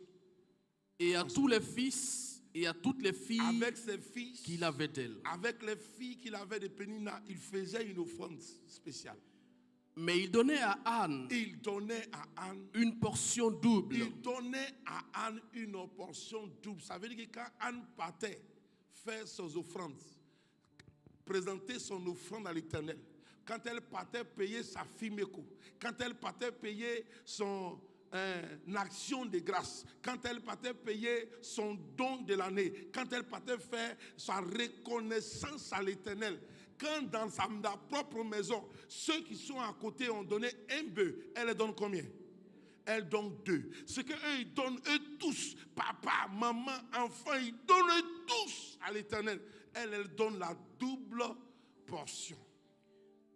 Et à tous les fils et à toutes les filles avec ses fils qu'il avait d'elle. Avec les filles qu'il avait de Pénina, il faisait une offrande spéciale. Mais il donnait à Anne une portion double. Il donnait à Anne une portion double. Ça veut dire que quand Anne partait faire ses offrandes, présenter son offrande à l'Éternel, quand elle partait payer sa fille Méco, quand elle partait payer son action de grâce, quand elle partait payer son don de l'année, quand elle partait faire sa reconnaissance à l'Éternel, quand dans sa propre maison, ceux qui sont à côté ont donné un bœuf, elle les donne combien? Elle donne 2. Ce qu'eux, ils donnent, eux tous, papa, maman, enfant, ils donnent tous à l'Éternel. Elle donne la double portion.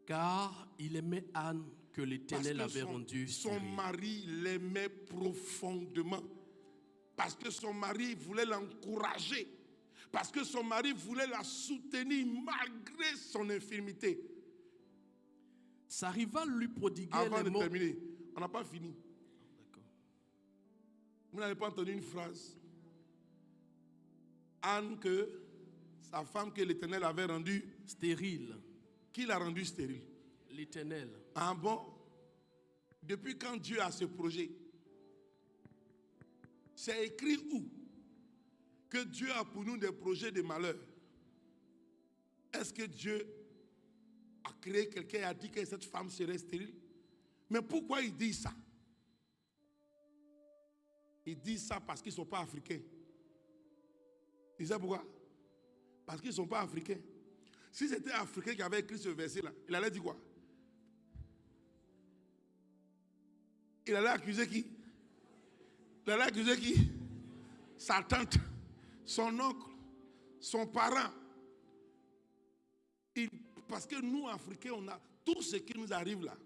Car il aimait Anne que l'Éternel avait rendue son mari l'aimait profondément. Parce que son mari voulait l'encourager. Parce que son mari voulait la soutenir malgré son infirmité. Sa rivale lui prodiguait avant les de terminer, on n'a pas fini. D'accord. Vous n'avez pas entendu une phrase? Anne, que sa femme que l'Éternel avait rendue stérile. Qui l'a rendue stérile? L'Éternel. Ah bon? Depuis quand Dieu a ce projet? C'est écrit où? Que Dieu a pour nous des projets de malheur. Est-ce que Dieu a créé quelqu'un et a dit que cette femme serait stérile? Mais pourquoi il dit ça? Il dit ça parce qu'ils ne sont pas africains. Tu sais pourquoi? Parce qu'ils ne sont pas africains. Si c'était africain qui avait écrit ce verset-là, il allait dire quoi? Il allait accuser qui? Il allait accuser qui? Sa tante, son oncle, son parent. Parce que nous, Africains, on a tout ce qui nous arrive là.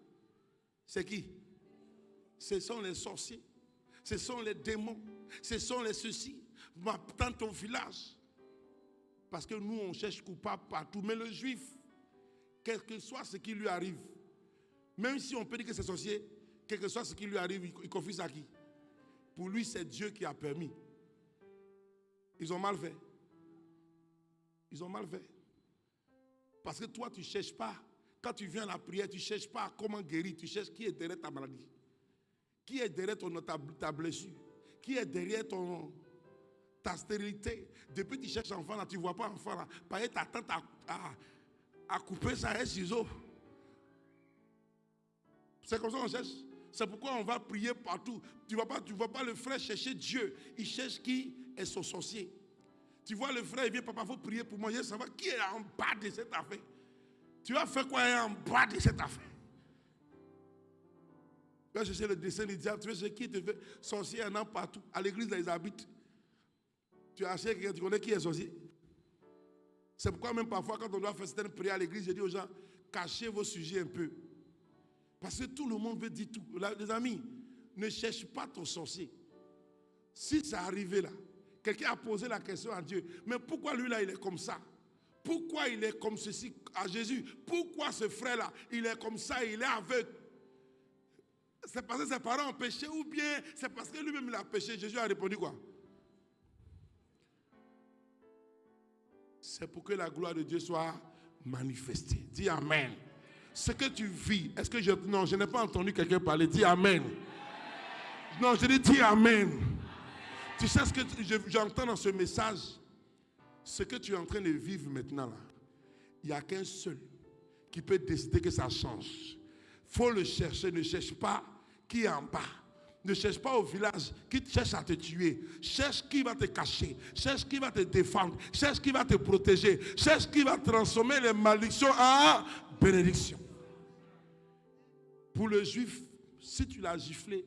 C'est qui? Ce sont les sorciers. Ce sont les démons. Ce sont les ceci. Ma tante au village. Parce que nous, on cherche coupable partout. Mais le juif, quel que soit ce qui lui arrive, même si on peut dire que c'est sorcier, quel que soit ce qui lui arrive, il confie ça à qui? Pour lui, c'est Dieu qui a permis. Ils ont mal fait. Ils ont mal fait. Parce que toi, tu ne cherches pas. Quand tu viens à la prière, tu ne cherches pas comment guérir. Tu cherches qui est derrière ta maladie. Qui est derrière ta blessure. Qui est derrière ta stérilité. Depuis que tu cherches enfant, là, tu ne vois pas enfant. Là. Parce que ta tante a coupé ça à un ciseau. C'est comme ça qu'on cherche. C'est pourquoi on va prier partout. Tu ne vois pas le frère chercher Dieu. Il cherche qui est son sorcier. Tu vois le frère, il vient, papa, il faut prier pour moi. Je veux savoir qui est en bas de cette affaire. Tu vas faire quoi en bas de cette affaire? Tu vas chercher le dessin du diable. Tu vas chercher qui te fait sorcier, un an partout. À l'église, là, ils habitent. Tu as acheté quelqu'un, tu connais qui est sorcier? C'est pourquoi même parfois, quand on doit faire certaines prières à l'église, je dis aux gens, cachez vos sujets un peu. Parce que tout le monde veut dire tout. Les amis, ne cherche pas ton sorcier. Si ça arrivé là, quelqu'un a posé la question à Dieu, mais pourquoi lui là il est comme ça? Pourquoi il est comme ceci à Jésus? Pourquoi ce frère là il est comme ça, il est aveugle? C'est parce que ses parents ont péché ou bien c'est parce que lui-même il a péché? Jésus a répondu quoi? C'est pour que la gloire de Dieu soit manifestée. Dis Amen. Ce que tu vis, est-ce que non, je n'ai pas entendu quelqu'un parler. Dis Amen. Non, je dis Amen. Tu sais ce que j'entends dans ce message? Ce que tu es en train de vivre maintenant là, il n'y a qu'un seul qui peut décider que ça change. Il faut le chercher, ne cherche pas qui est en bas. Ne cherche pas au village qui cherche à te tuer. Cherche qui va te cacher. Cherche qui va te défendre. Cherche qui va te protéger. Cherche qui va transformer les malédictions en bénédictions. Pour le juif, si tu l'as giflé,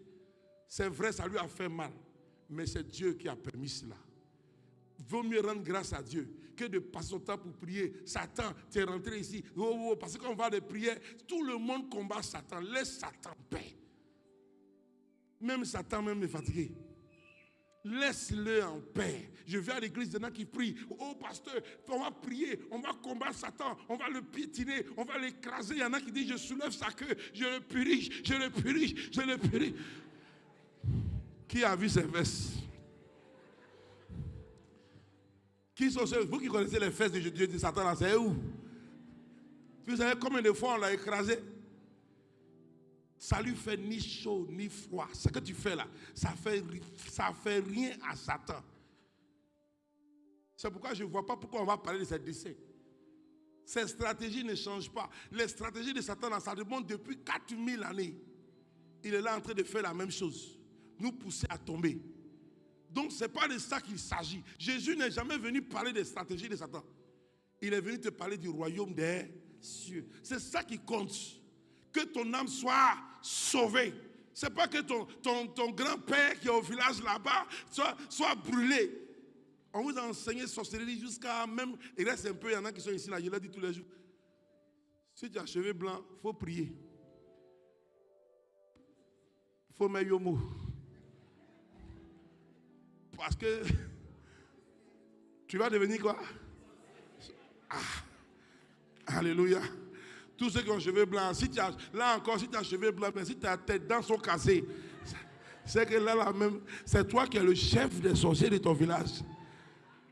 c'est vrai, ça lui a fait mal. Mais c'est Dieu qui a permis cela. Vaut mieux rendre grâce à Dieu que de passer son temps pour prier. Satan, tu es rentré ici. Parce qu'on va de prière, tout le monde combat Satan. Laisse Satan en paix. Même Satan même est fatigué. Laisse-le en paix. Je vais à l'église, il y en a qui prient. Oh pasteur, on va prier, on va combattre Satan, on va le piétiner, on va l'écraser. Il y en a qui disent, je soulève sa queue, je le purige, je le purige, je le purige. Qui a vu ces fesses? Qui sont ceux, vous qui connaissez les fesses de Dieu de Satan, là, c'est où? Vous savez combien de fois on l'a écrasé? Ça lui fait ni chaud ni froid. Ce que tu fais là, ça fait rien à Satan. C'est pourquoi je ne vois pas pourquoi on va parler de ces décès. Ces stratégies ne changent pas. Les stratégies de Satan, là, ça remonte depuis 4000 années. Il est là en train de faire la même chose. Nous pousser à tomber. Donc ce n'est pas de ça qu'il s'agit. Jésus n'est jamais venu parler des stratégies de Satan. Il est venu te parler du royaume des cieux. C'est ça qui compte. Que ton âme soit sauvée. Ce n'est pas que ton grand-père qui est au village là-bas soit brûlé. On vous a enseigné sorcellerie jusqu'à même... Il reste un peu, il y en a qui sont ici là, je l'ai dit tous les jours. Si tu as cheveux blancs, il faut prier. Il faut mettre yomo. Parce que tu vas devenir quoi? Ah. Alléluia. Tous ceux qui ont cheveux blancs, si tu as, là encore, si tu as cheveux blancs, mais si tes dents sont cassées, c'est que là même, c'est toi qui es le chef des sorciers de ton village.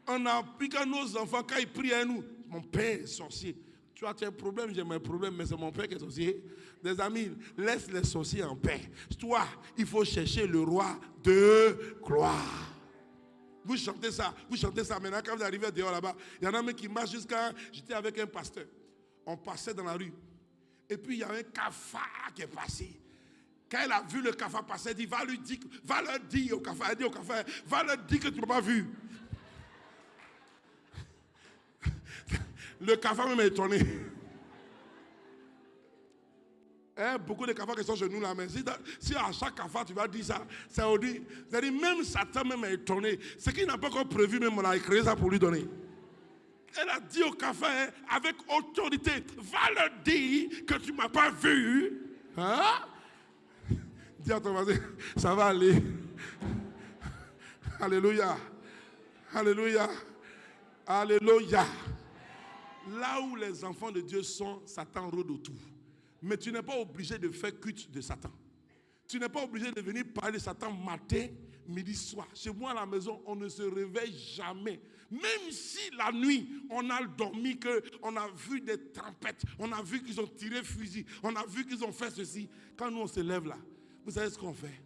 On a appris qu'à nos enfants, quand ils prient à nous, mon père est sorcier. Tu as un problème, j'ai mes problèmes, mais c'est mon père qui est sorcier. Des amis, laisse les sorciers en paix. Toi, il faut chercher le roi de gloire. Vous chantez ça maintenant, quand vous arrivez dehors là-bas, il y en a même qui marchent jusqu'à... J'étais avec un pasteur. On passait dans la rue. Et puis il y a un cafard qui est passé. Quand elle a vu le cafard passer, elle dit, va leur dire au cafard, va leur dire que tu ne m'as pas vu. Le cafard même est étonné. Beaucoup de cafards qui sont chez nous là, mais si à chaque cafard tu vas dire ça, ça veut dire même Satan même est étonné. Ce qu'il n'a pas encore prévu, même on a créé ça pour lui donner. Elle a dit au cafard avec autorité, va leur dire que tu ne m'as pas vu. Hein? Dis à ton voisin, ça va aller. Alléluia. Alléluia. Alléluia. Là où les enfants de Dieu sont, Satan rôde autour. Mais tu n'es pas obligé de faire culte de Satan. Tu n'es pas obligé de venir parler de Satan matin, midi, soir. Chez moi à la maison, on ne se réveille jamais. Même si la nuit, on a dormi, on a vu des trompettes, on a vu qu'ils ont tiré fusil, on a vu qu'ils ont fait ceci. Quand nous on se lève là, vous savez ce qu'on fait?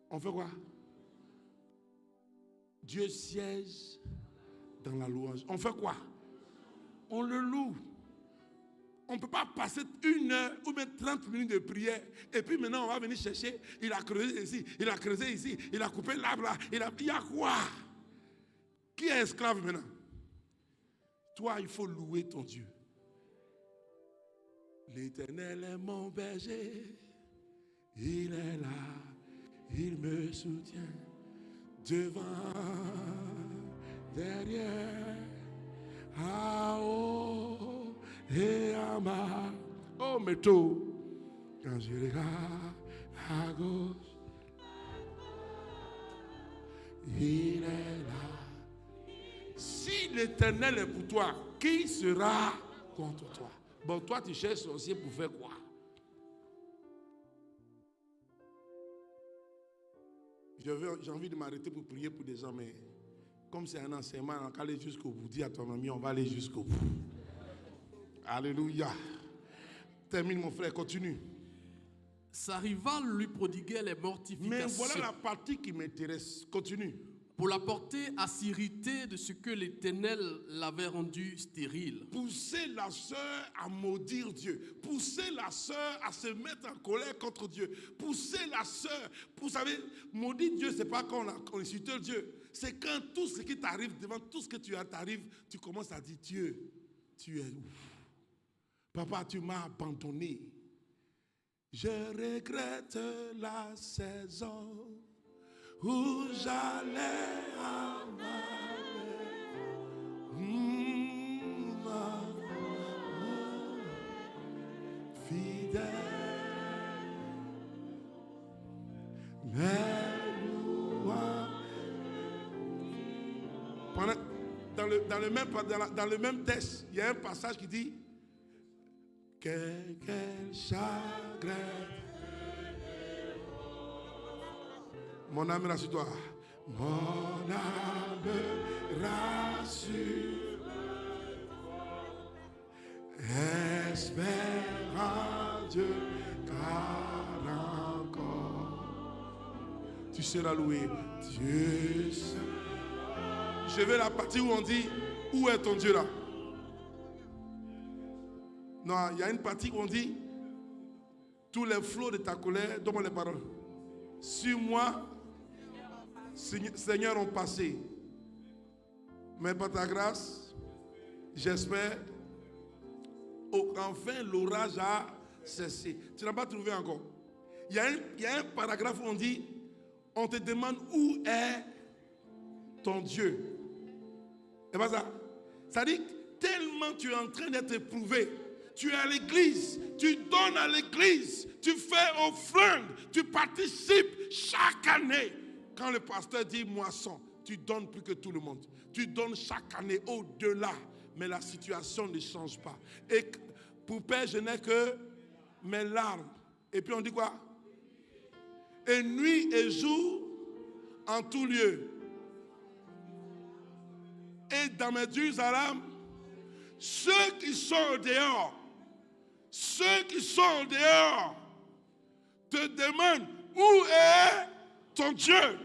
On fait quoi? Dieu siège dans la louange. On fait quoi? On le loue. On ne peut pas passer 1 heure ou même 30 minutes de prière. Et puis maintenant, on va venir chercher. Il a creusé ici, il a creusé ici, il a coupé l'arbre là. Il y a quoi? Qui est esclave maintenant? Toi, il faut louer ton Dieu. L'Éternel est mon berger. Il est là. Il me soutient. Devant, derrière, à haut et à bas. Oh, mais tôt, quand je regarde à gauche, il est là. Si l'Éternel est pour toi, qui sera contre toi? Bon, toi, tu cherches sorcier pour faire quoi? J'ai envie de m'arrêter pour prier pour des gens, mais comme c'est un enseignement, on va aller jusqu'au bout. Dis à ton ami, on va aller jusqu'au bout. Alléluia. Termine mon frère, continue. Sa rivale lui prodiguait les mortifications. Mais voilà la partie qui m'intéresse. Continue. Pour la porter à s'irriter de ce que l'Éternel l'avait rendu stérile. Pousser la sœur à maudire Dieu. Pousser la sœur à se mettre en colère contre Dieu. Pousser la sœur. Vous savez, maudire Dieu, ce n'est pas quand on insulte Dieu. C'est quand tout ce qui t'arrive, devant tout ce que tu t'arrive, tu commences à dire, Dieu, tu es où? Papa, tu m'as abandonné. Je regrette la saison où j'allais à fidèle, mais dans le même texte, il y a un passage qui dit quel chagrin. Mon âme rassure-toi. Mon âme rassure-toi. Espère en Dieu, car encore tu seras loué. Dieu sera. Je vais la partie où on dit, où est ton Dieu là? Non, il y a une partie où on dit, tous les flots de ta colère, donne-moi les paroles. Sur moi, Seigneur, ont passé. Mais par ta grâce, j'espère, enfin l'orage a cessé. Tu n'as pas trouvé encore. Il y a un paragraphe où on dit, on te demande où est ton Dieu. C'est pas ça. Ça dit, tellement tu es en train d'être éprouvé. Tu es à l'église, tu donnes à l'église, tu fais offrande, tu participes chaque année. Quand le pasteur dit moisson, tu donnes plus que tout le monde. Tu donnes chaque année au-delà, mais la situation ne change pas. Et pour Père, je n'ai que mes larmes. Et puis on dit quoi? Et nuit et jour, en tout lieu. Et dans mes Jérusalem, ceux qui sont dehors, te demandent où est ton Dieu?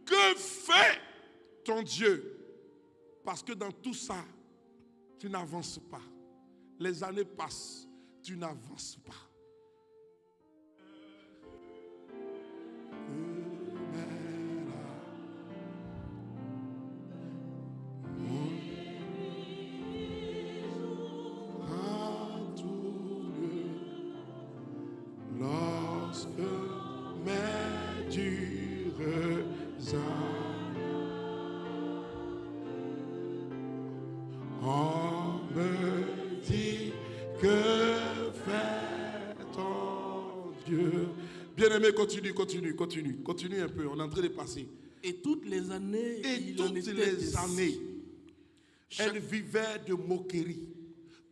Que fait ton Dieu? Parce que dans tout ça, tu n'avances pas. Les années passent, tu n'avances pas. mes dures années. On me dit que fait ton Dieu. Bien-aimé, continue un peu. On est en train de passer. Et toutes les années, elle vivait de moquerie.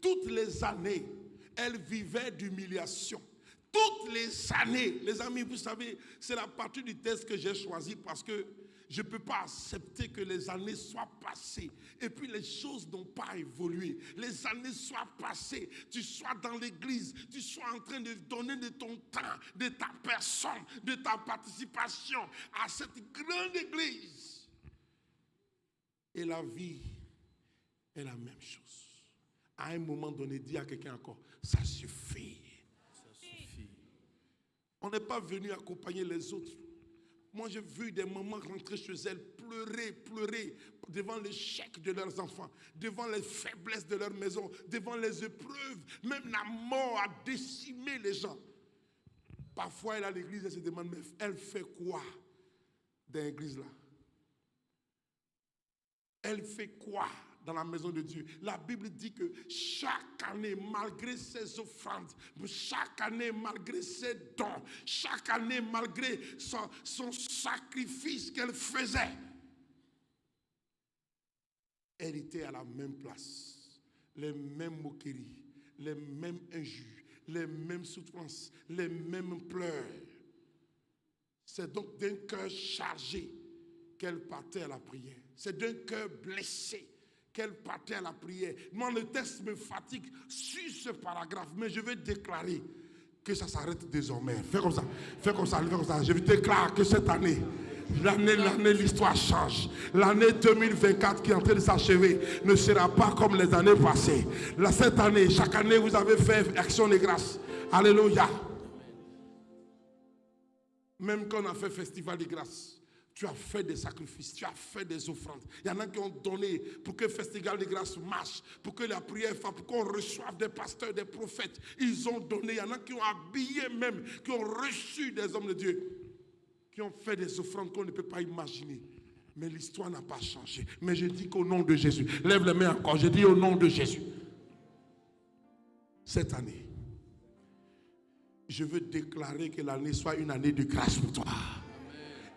Toutes les années, elle vivait d'humiliation. Toutes les années, les amis, vous savez, c'est la partie du texte que j'ai choisi parce que je ne peux pas accepter que les années soient passées et puis les choses n'ont pas évolué. Les années soient passées, tu sois dans l'église, tu sois en train de donner de ton temps, de ta personne, de ta participation à cette grande église. Et la vie est la même chose. À un moment donné, dis à quelqu'un encore, ça suffit. On n'est pas venu accompagner les autres. Moi, j'ai vu des mamans rentrer chez elles, pleurer devant l'échec de leurs enfants, devant les faiblesses de leur maison, devant les épreuves. Même la mort a décimé les gens. Parfois, elle est à l'église, elle se demande, mais elle fait quoi dans l'église là? Elle fait quoi dans la maison de Dieu? La Bible dit que chaque année, malgré ses offrandes, chaque année, malgré ses dons, chaque année, malgré son sacrifice qu'elle faisait, elle était à la même place. Les mêmes moqueries, les mêmes injures, les mêmes souffrances, les mêmes pleurs. C'est donc d'un cœur chargé qu'elle partait à la prière. C'est d'un cœur blessé qu'elle partait à la prière. Moi, le texte me fatigue sur ce paragraphe, mais je vais déclarer que ça s'arrête désormais. Fais comme ça, fais comme ça, fais comme ça. Je déclare que cette année, l'année, l'histoire change. L'année 2024 qui est en train de s'achever ne sera pas comme les années passées. Là, cette année, chaque année, vous avez fait action de grâce. Alléluia. Même quand on a fait festival de grâce, tu as fait des sacrifices, tu as fait des offrandes. Il y en a qui ont donné pour que le festival de grâce marche, pour que la prière fasse, pour qu'on reçoive des pasteurs, des prophètes. Ils ont donné. Il y en a qui ont habillé même, qui ont reçu des hommes de Dieu, qui ont fait des offrandes qu'on ne peut pas imaginer. Mais l'histoire n'a pas changé. Mais je dis qu'au nom de Jésus, lève les mains encore, je dis au nom de Jésus, cette année, je veux déclarer que l'année soit une année de grâce pour toi.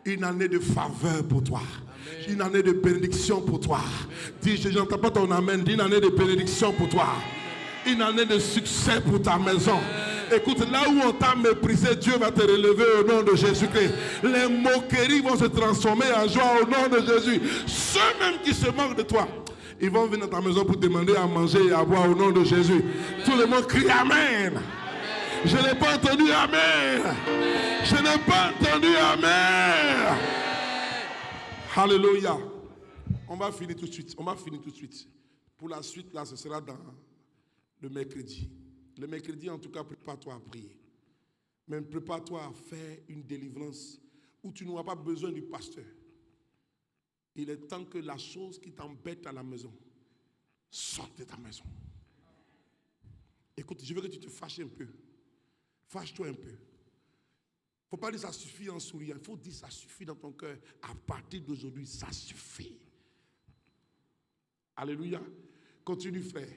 Une année de faveur pour toi. Amen. Une année de bénédiction pour toi. Dis, je n'entends pas ton amen. Dis une année de bénédiction pour toi. Une année de succès pour ta maison. Écoute, là où on t'a méprisé, Dieu va te relever au nom de Jésus-Christ. Les moqueries vont se transformer en joie au nom de Jésus. Ceux-mêmes qui se moquent de toi, ils vont venir dans ta maison pour te demander à manger et à boire au nom de Jésus. Amen. Tout le monde crie Amen. Je n'ai pas entendu Amen. Je n'ai pas entendu Amen. Alléluia. On va finir tout de suite. Pour la suite, là, ce sera dans le mercredi. Le mercredi, en tout cas, prépare-toi à prier. Même prépare-toi à faire une délivrance où tu n'auras pas besoin du pasteur. Il est temps que la chose qui t'embête à la maison sorte de ta maison. Écoute, je veux que tu te fâches un peu. Fâche-toi un peu. Il ne faut pas dire ça suffit en souriant. Il faut dire ça suffit dans ton cœur. À partir d'aujourd'hui, ça suffit. Alléluia. Continue, frère.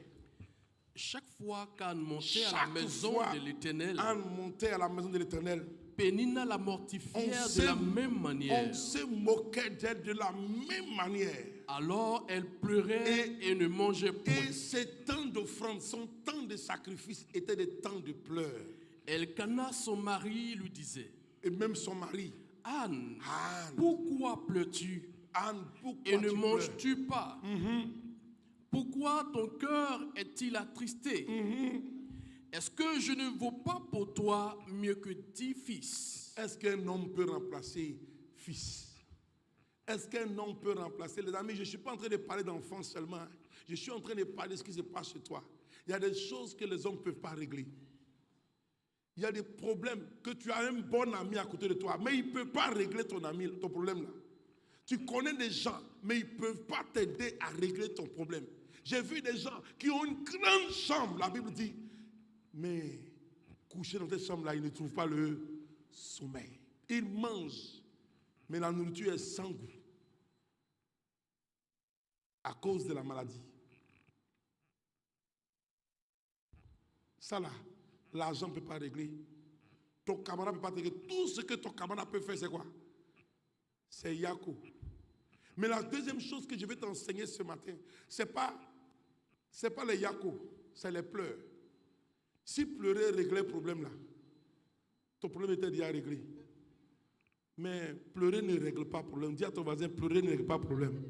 Chaque fois qu'Anne montait à la maison de l'Éternel, Pénina la mortifiait de la même manière. On se moquait d'elle de la même manière. Alors elle pleurait et ne mangeait point. Et ses temps d'offrande, son temps de sacrifice étaient des temps de pleurs. Elkana, son mari, lui disait, et même son mari, Anne, pourquoi pleures-tu? Anne, pourquoi et ne manges-tu pas? Pourquoi ton cœur est-il attristé? Est-ce que je ne vaux pas pour toi mieux que 10 fils? Est-ce qu'un homme peut remplacer fils? Est-ce qu'un homme peut remplacer? Les amis, je ne suis pas en train de parler d'enfants seulement. Je suis en train de parler de ce qui se passe chez toi. Il y a des choses que les hommes ne peuvent pas régler. Il y a des problèmes que tu as un bon ami à côté de toi, mais il ne peut pas régler ton problème là. Tu connais des gens, mais ils ne peuvent pas t'aider à régler ton problème. J'ai vu des gens qui ont une grande chambre, la Bible dit, mais coucher dans cette chambre là, ils ne trouvent pas le sommeil. Ils mangent, mais la nourriture est sans goût à cause de la maladie. Ça là, l'argent ne peut pas régler. Ton camarade ne peut pas te régler. Tout ce que ton camarade peut faire, c'est quoi? C'est Yako. Mais la deuxième chose que je vais t'enseigner ce matin, ce n'est pas les Yako, c'est les pleurs. Si pleurer réglait le problème là, ton problème était déjà réglé. Mais pleurer ne règle pas le problème. Dis à ton voisin, pleurer ne règle pas le problème.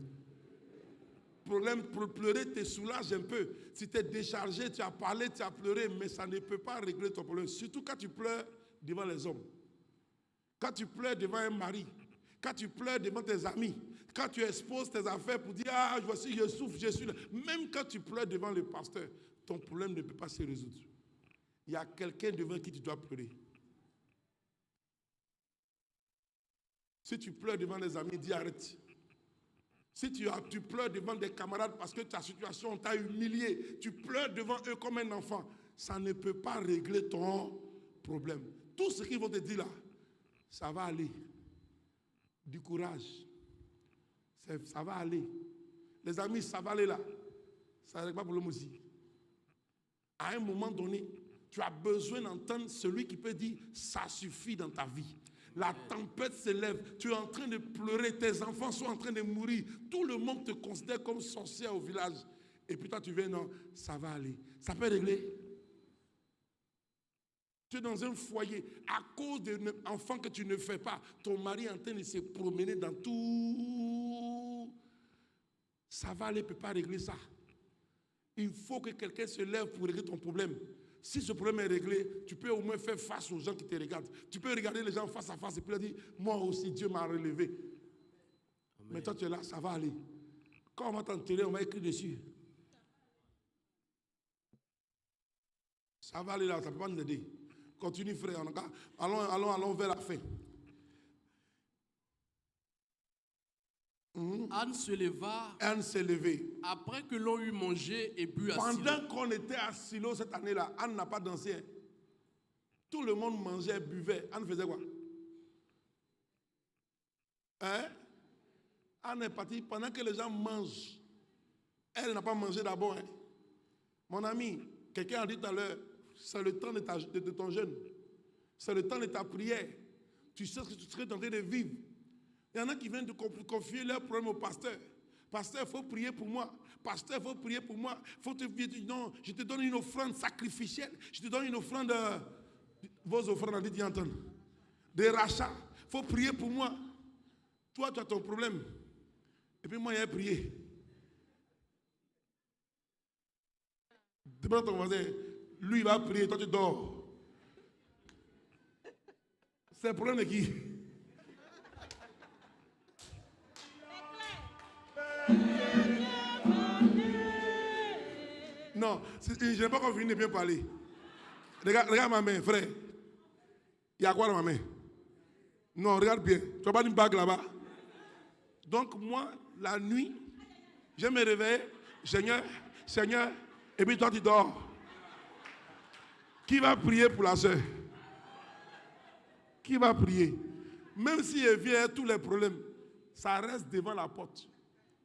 Pleurer te soulage un peu. Si tu es déchargé, tu as parlé, tu as pleuré, mais ça ne peut pas régler ton problème. Surtout quand tu pleures devant les hommes. Quand tu pleures devant un mari. Quand tu pleures devant tes amis. Quand tu exposes tes affaires pour dire, ah, voici, je souffre, je suis là. Même quand tu pleures devant le pasteur, ton problème ne peut pas se résoudre. Il y a quelqu'un devant qui tu dois pleurer. Si tu pleures devant les amis, dis arrête. Si tu pleures devant des camarades parce que ta situation t'a humilié, tu pleures devant eux comme un enfant, ça ne peut pas régler ton problème. Tout ce qu'ils vont te dire là, ça va aller. Du courage. Ça va aller. Les amis, ça va aller là. Ça ne règle pas le problème aussi. À un moment donné, tu as besoin d'entendre celui qui peut dire ça suffit dans ta vie. La tempête s'élève, tu es en train de pleurer, tes enfants sont en train de mourir, tout le monde te considère comme sorcière au village. Et puis toi tu viens, non, ça va aller. Ça peut régler. Tu es dans un foyer, à cause d'un enfant que tu ne fais pas, ton mari est en train de se promener dans tout. Ça va aller, ne peut pas régler ça. Il faut que quelqu'un se lève pour régler ton problème. Si ce problème est réglé, tu peux au moins faire face aux gens qui te regardent. Tu peux regarder les gens face à face et puis leur dire, moi aussi, Dieu m'a relevé. Amen. Mais toi, tu es là, ça va aller. Quand on va t'enterrer, on va écrire dessus. Ça va aller là, ça ne peut pas nous aider. Continue, frère. Allons vers la fin. Anne se leva. Anne s'est levée. Après que l'on eut mangé et bu à Silo. Pendant qu'on était à Silo cette année-là, Anne n'a pas dansé. Tout le monde mangeait, buvait. Anne faisait quoi? Hein? Anne est partie pendant que les gens mangent. Elle n'a pas mangé d'abord. Hein? Mon ami, quelqu'un a dit tout à l'heure, c'est le temps de ton jeûne. C'est le temps de ta prière. Tu sais ce que tu serais en train de vivre. Il y en a qui viennent de confier leurs problèmes au pasteur. Pasteur, il faut prier pour moi. Pasteur, il faut prier pour moi. Faut te dire, non, je te donne une offrande sacrificielle. Je te donne une offrande, vos offrandes, dites entendre. Des rachats. Il faut prier pour moi. Toi, tu as ton problème. Et puis moi, il y a prié. Demande à ton voisin, lui, il va prier, toi, tu dors. C'est le problème de qui? Non, je n'ai pas encore fini de bien parler. Regarde ma main, frère. Il y a quoi dans ma main? Non, regarde bien. Tu vois pas une bague là-bas? Donc moi, la nuit, je me réveille, Seigneur, et puis toi tu dors. Qui va prier pour la soeur? Qui va prier? Même si elle vient tous les problèmes, ça reste devant la porte.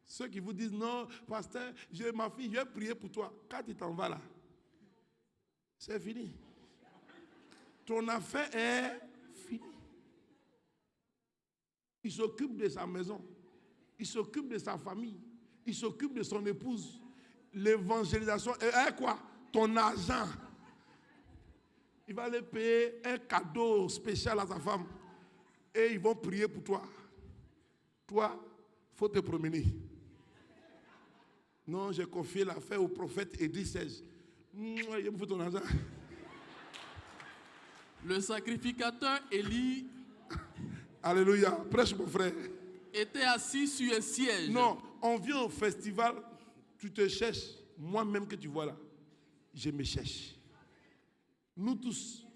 Ceux qui vous disent, non, pasteur, ma fille, je vais prier pour toi. Quand tu t'en vas là, c'est fini. Ton affaire est finie. Il s'occupe de sa maison. Il s'occupe de sa famille. Il s'occupe de son épouse. L'évangélisation est quoi? Ton argent. Il va aller payer un cadeau spécial à sa femme. Et ils vont prier pour toi. Toi, il faut te promener. Non, j'ai confié l'affaire au prophète Édith 16. Il me faut ton argent. Le sacrificateur Élie. Alléluia. Prêche mon frère. Était assis sur un siège. Non, on vient au festival, tu te cherches. Moi-même que tu vois là, je me cherche. Nous tous,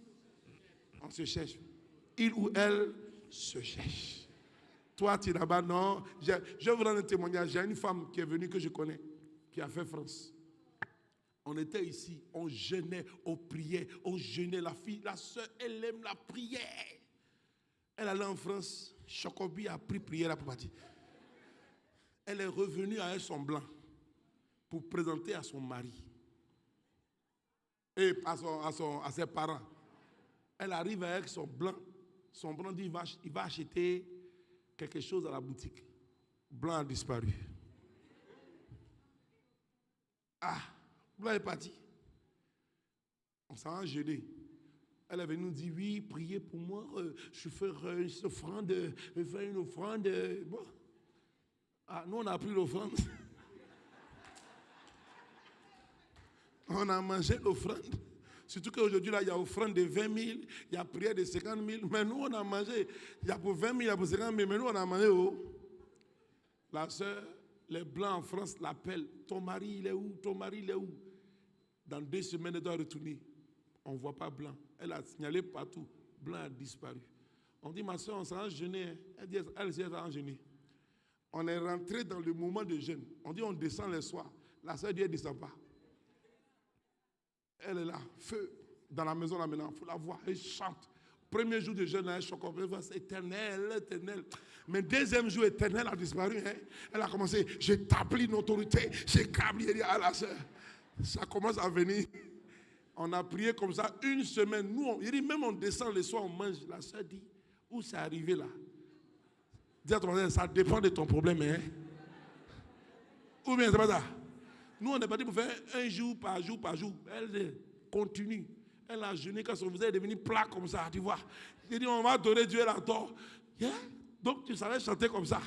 on se cherche. Il ou elle se cherche. Toi, tu es là-bas, non. Je vais vous rendre un témoignage. J'ai une femme qui est venue, que je connais, qui a fait France. On était ici, on jeûnait, on priait, on jeûnait. La fille, la soeur, elle aime la prière. Elle allait en France. Chocobi a pris prière pour partir. Elle est revenue avec son blanc pour présenter à son mari et à ses parents. Elle arrive avec son blanc. Son blanc dit il va acheter quelque chose à la boutique. Blanc a disparu. Ah, blanc est parti. On s'en a gêné. Elle est venue nous dire oui, priez pour moi. Je fais une offrande. Je fais une offrande. Bon. Ah, nous on a pris l'offrande. On a mangé l'offrande. Surtout qu'aujourd'hui, là, il y a offrande de 20 000, il y a prière de 50 000. Mais nous, on a mangé. Il y a pour 20 000, il y a pour 50 000. Mais nous, on a mangé. Oh. La soeur, les Blancs en France l'appellent. Ton mari, il est où? Ton mari, il est où? Dans 2 semaines, elle doit retourner. On ne voit pas Blanc. Elle a signalé partout. Blanc a disparu. On dit, ma soeur, on s'est enjeûné. Elle dit, elle s'est enjeûnée. On est rentré dans le moment de jeûne. On dit, on descend les soirs. La soeur dit, elle ne descend pas. Elle est là, feu, dans la maison là maintenant, il faut la voir, elle chante. Premier jour de jeûne, elle choque, c'est éternel, éternel. Mais deuxième jour, éternel a disparu. Hein. Elle a commencé, j'établis une autorité, j'établis, elle dit à la soeur. Ça commence à venir. On a prié comme ça 1 semaine. Nous, il dit, même on descend le soir, on mange. La soeur dit, où c'est arrivé là? Dis à ton voisin, ça dépend de ton problème. Hein. Ou bien c'est pas ça? Nous, on est parti pour faire 1 jour par jour par jour. Elle continue. Elle a jeûné quand son visage est devenu plat comme ça, tu vois. Il dit, on va adorer Dieu, elle adore. Yeah? Donc, tu savais chanter comme ça.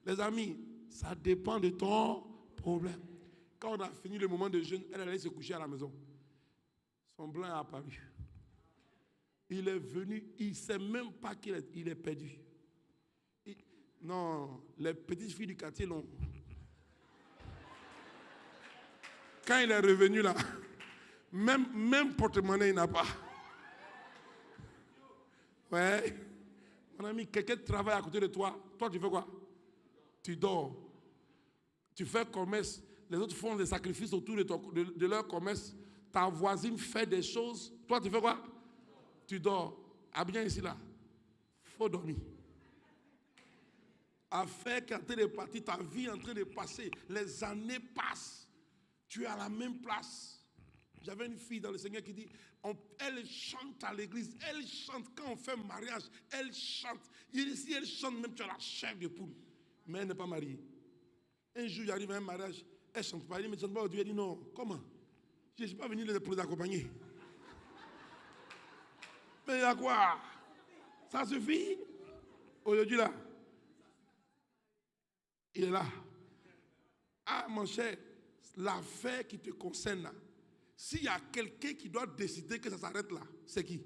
Les amis, ça dépend de ton problème. Quand on a fini le moment de jeûne, elle allait se coucher à la maison. Son blanc est apparu. Il est venu, il ne sait même pas qu'il est perdu. Non, les petites filles du quartier l'ont... Quand il est revenu là, même porte-monnaie il n'a pas. Ouais. Mon ami, quelqu'un travaille à côté de toi. Toi, tu fais quoi? Tu dors. Tu fais commerce. Les autres font des sacrifices autour de leur commerce. Ta voisine fait des choses. Toi, tu fais quoi? Tu dors. Ah bien ici là. Il faut dormir. Affaire qui est en train de partir, ta vie est en train de passer. Les années passent. Tu es à la même place. J'avais une fille dans le Seigneur qui dit, elle chante à l'église, elle chante quand on fait mariage, elle chante. Il dit, si elle chante, même tu as la chair de poule. Mais elle n'est pas mariée. Un jour, j'arrive à un mariage, elle ne chante pas. Elle dit, mais tu ne chante pas aujourd'hui. Elle dit, non, comment? Je ne suis pas venu pour les accompagner. Mais il y a quoi? Ça suffit? Aujourd'hui, là, il est là. Ah, mon cher, l'affaire qui te concerne là, s'il y a quelqu'un qui doit décider que ça s'arrête là, c'est qui?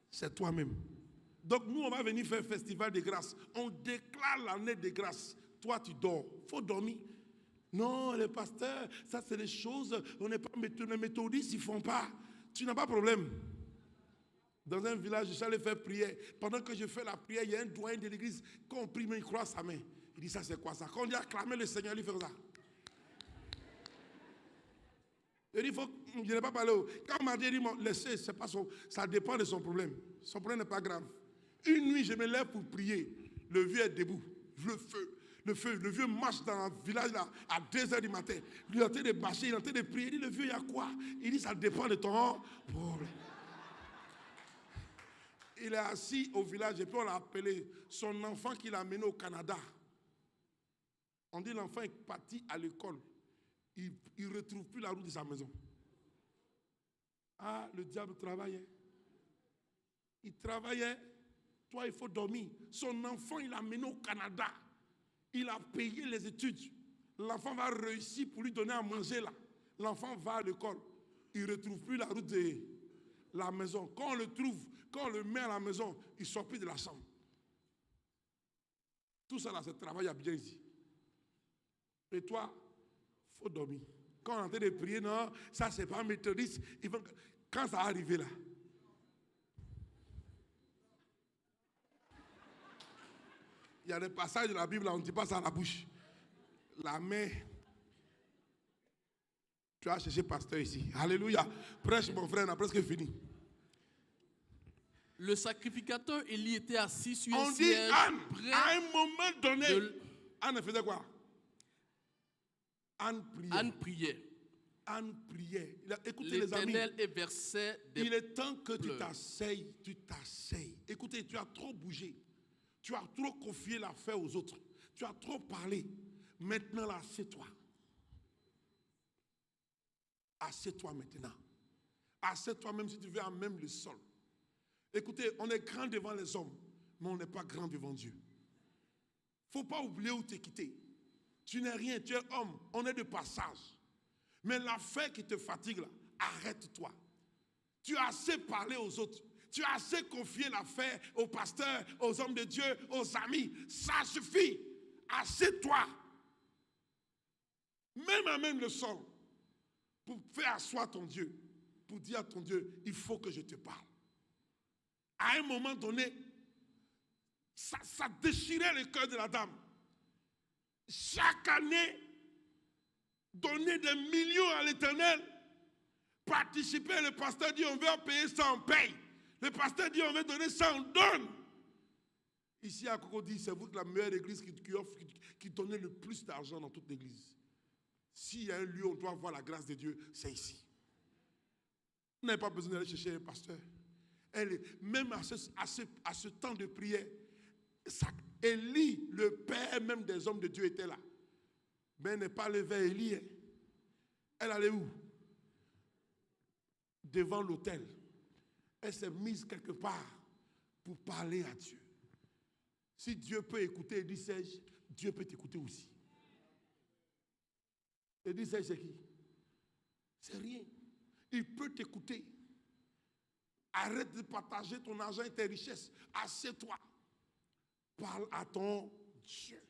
C'est toi-même. Donc nous, on va venir faire un festival de grâce. On déclare l'année de grâce. Toi, tu dors. Il faut dormir. Non, les pasteurs, ça c'est les choses, on n'est pas les méthodistes, ils ne font pas. Tu n'as pas de problème. Dans un village, je suis allé faire prière. Pendant que je fais la prière, il y a un doyen de l'église, quand on prie, il croise sa main. Il dit, ça c'est quoi ça? Quand on dit acclamer le Seigneur, il fait ça. Il dit, je n'ai pas parlé. Quand on m'a dit, laissez, c'est pas ça dépend de son problème. Son problème n'est pas grave. Une nuit, je me lève pour prier. Le vieux est debout. Le vieux marche dans le village là, à 2h du matin. Il est en train de marcher, il est en train de prier. Il dit, le vieux, il y a quoi? Il dit, ça dépend de ton problème. Il est assis au village et puis on l'a appelé. Son enfant qu'il a amené au Canada. On dit, l'enfant est parti à l'école. Il ne retrouve plus la route de sa maison. Ah, le diable travaillait. Il travaillait. Toi, il faut dormir. Son enfant, il l'a mené au Canada. Il a payé les études. L'enfant va réussir pour lui donner à manger là. L'enfant va à l'école. Il ne retrouve plus la route de la maison. Quand on le trouve, quand on le met à la maison, il ne sort plus de la chambre. Tout ça là, c'est travail à bien ici. Et toi, il faut dormir. Quand on est en train de prier, non, ça c'est pas méthodiste. Quand ça va arriver là, il y a des passages de la Bible, là, on ne dit pas ça à la bouche. La main. Tu as cherché pasteur ici. Alléluia. Prêche mon frère, on a presque fini. Le sacrificateur Élie était assis sur On un dit siège Anne. près À un moment donné, de... Anne faisait quoi? Anne priait. Anne priait. Anne priait. Écoutez les amis. L'Éternel est versé des... Il est temps que tu pleurs. t'asseyes, Écoutez, tu as trop bougé. Tu as trop confié l'affaire aux autres. Tu as trop parlé. Maintenant, là, assieds-toi. Assieds-toi maintenant. Assieds-toi même si tu veux à même le sol. Écoutez, on est grand devant les hommes, mais on n'est pas grand devant Dieu. Il ne faut pas oublier où tu es quitté. Tu n'es rien, tu es homme. On est de passage. Mais l'affaire qui te fatigue là, arrête-toi. Tu as assez parlé aux autres. Tu as assez confié l'affaire aux pasteurs, aux hommes de Dieu, aux amis. Ça suffit. Assieds-toi. Même à même le sol. Pour faire asseoir ton Dieu. Pour dire à ton Dieu, il faut que je te parle. À un moment donné, ça déchirait le cœur de la dame. Chaque année, donner des millions à l'Éternel, participer, le pasteur dit on veut payer ça, on paye. Le pasteur dit on veut donner ça, on donne. Ici à Cocody, c'est vous la meilleure église qui donnait le plus d'argent dans toute l'église. S'il y a un lieu où on doit avoir la grâce de Dieu, c'est ici. Vous n'avez pas besoin d'aller chercher un pasteur. Même à ce temps de prière, Élie, le père même des hommes de Dieu, était là. Mais elle n'est pas allée vers Élie. Elle allait où? Devant l'autel. Elle s'est mise quelque part pour parler à Dieu. Si Dieu peut écouter Élie Serge, Dieu peut t'écouter aussi. Élie Serge, c'est qui? C'est rien. Il peut t'écouter. Arrête de partager ton argent et tes richesses. Assieds-toi. Parle à ton Dieu.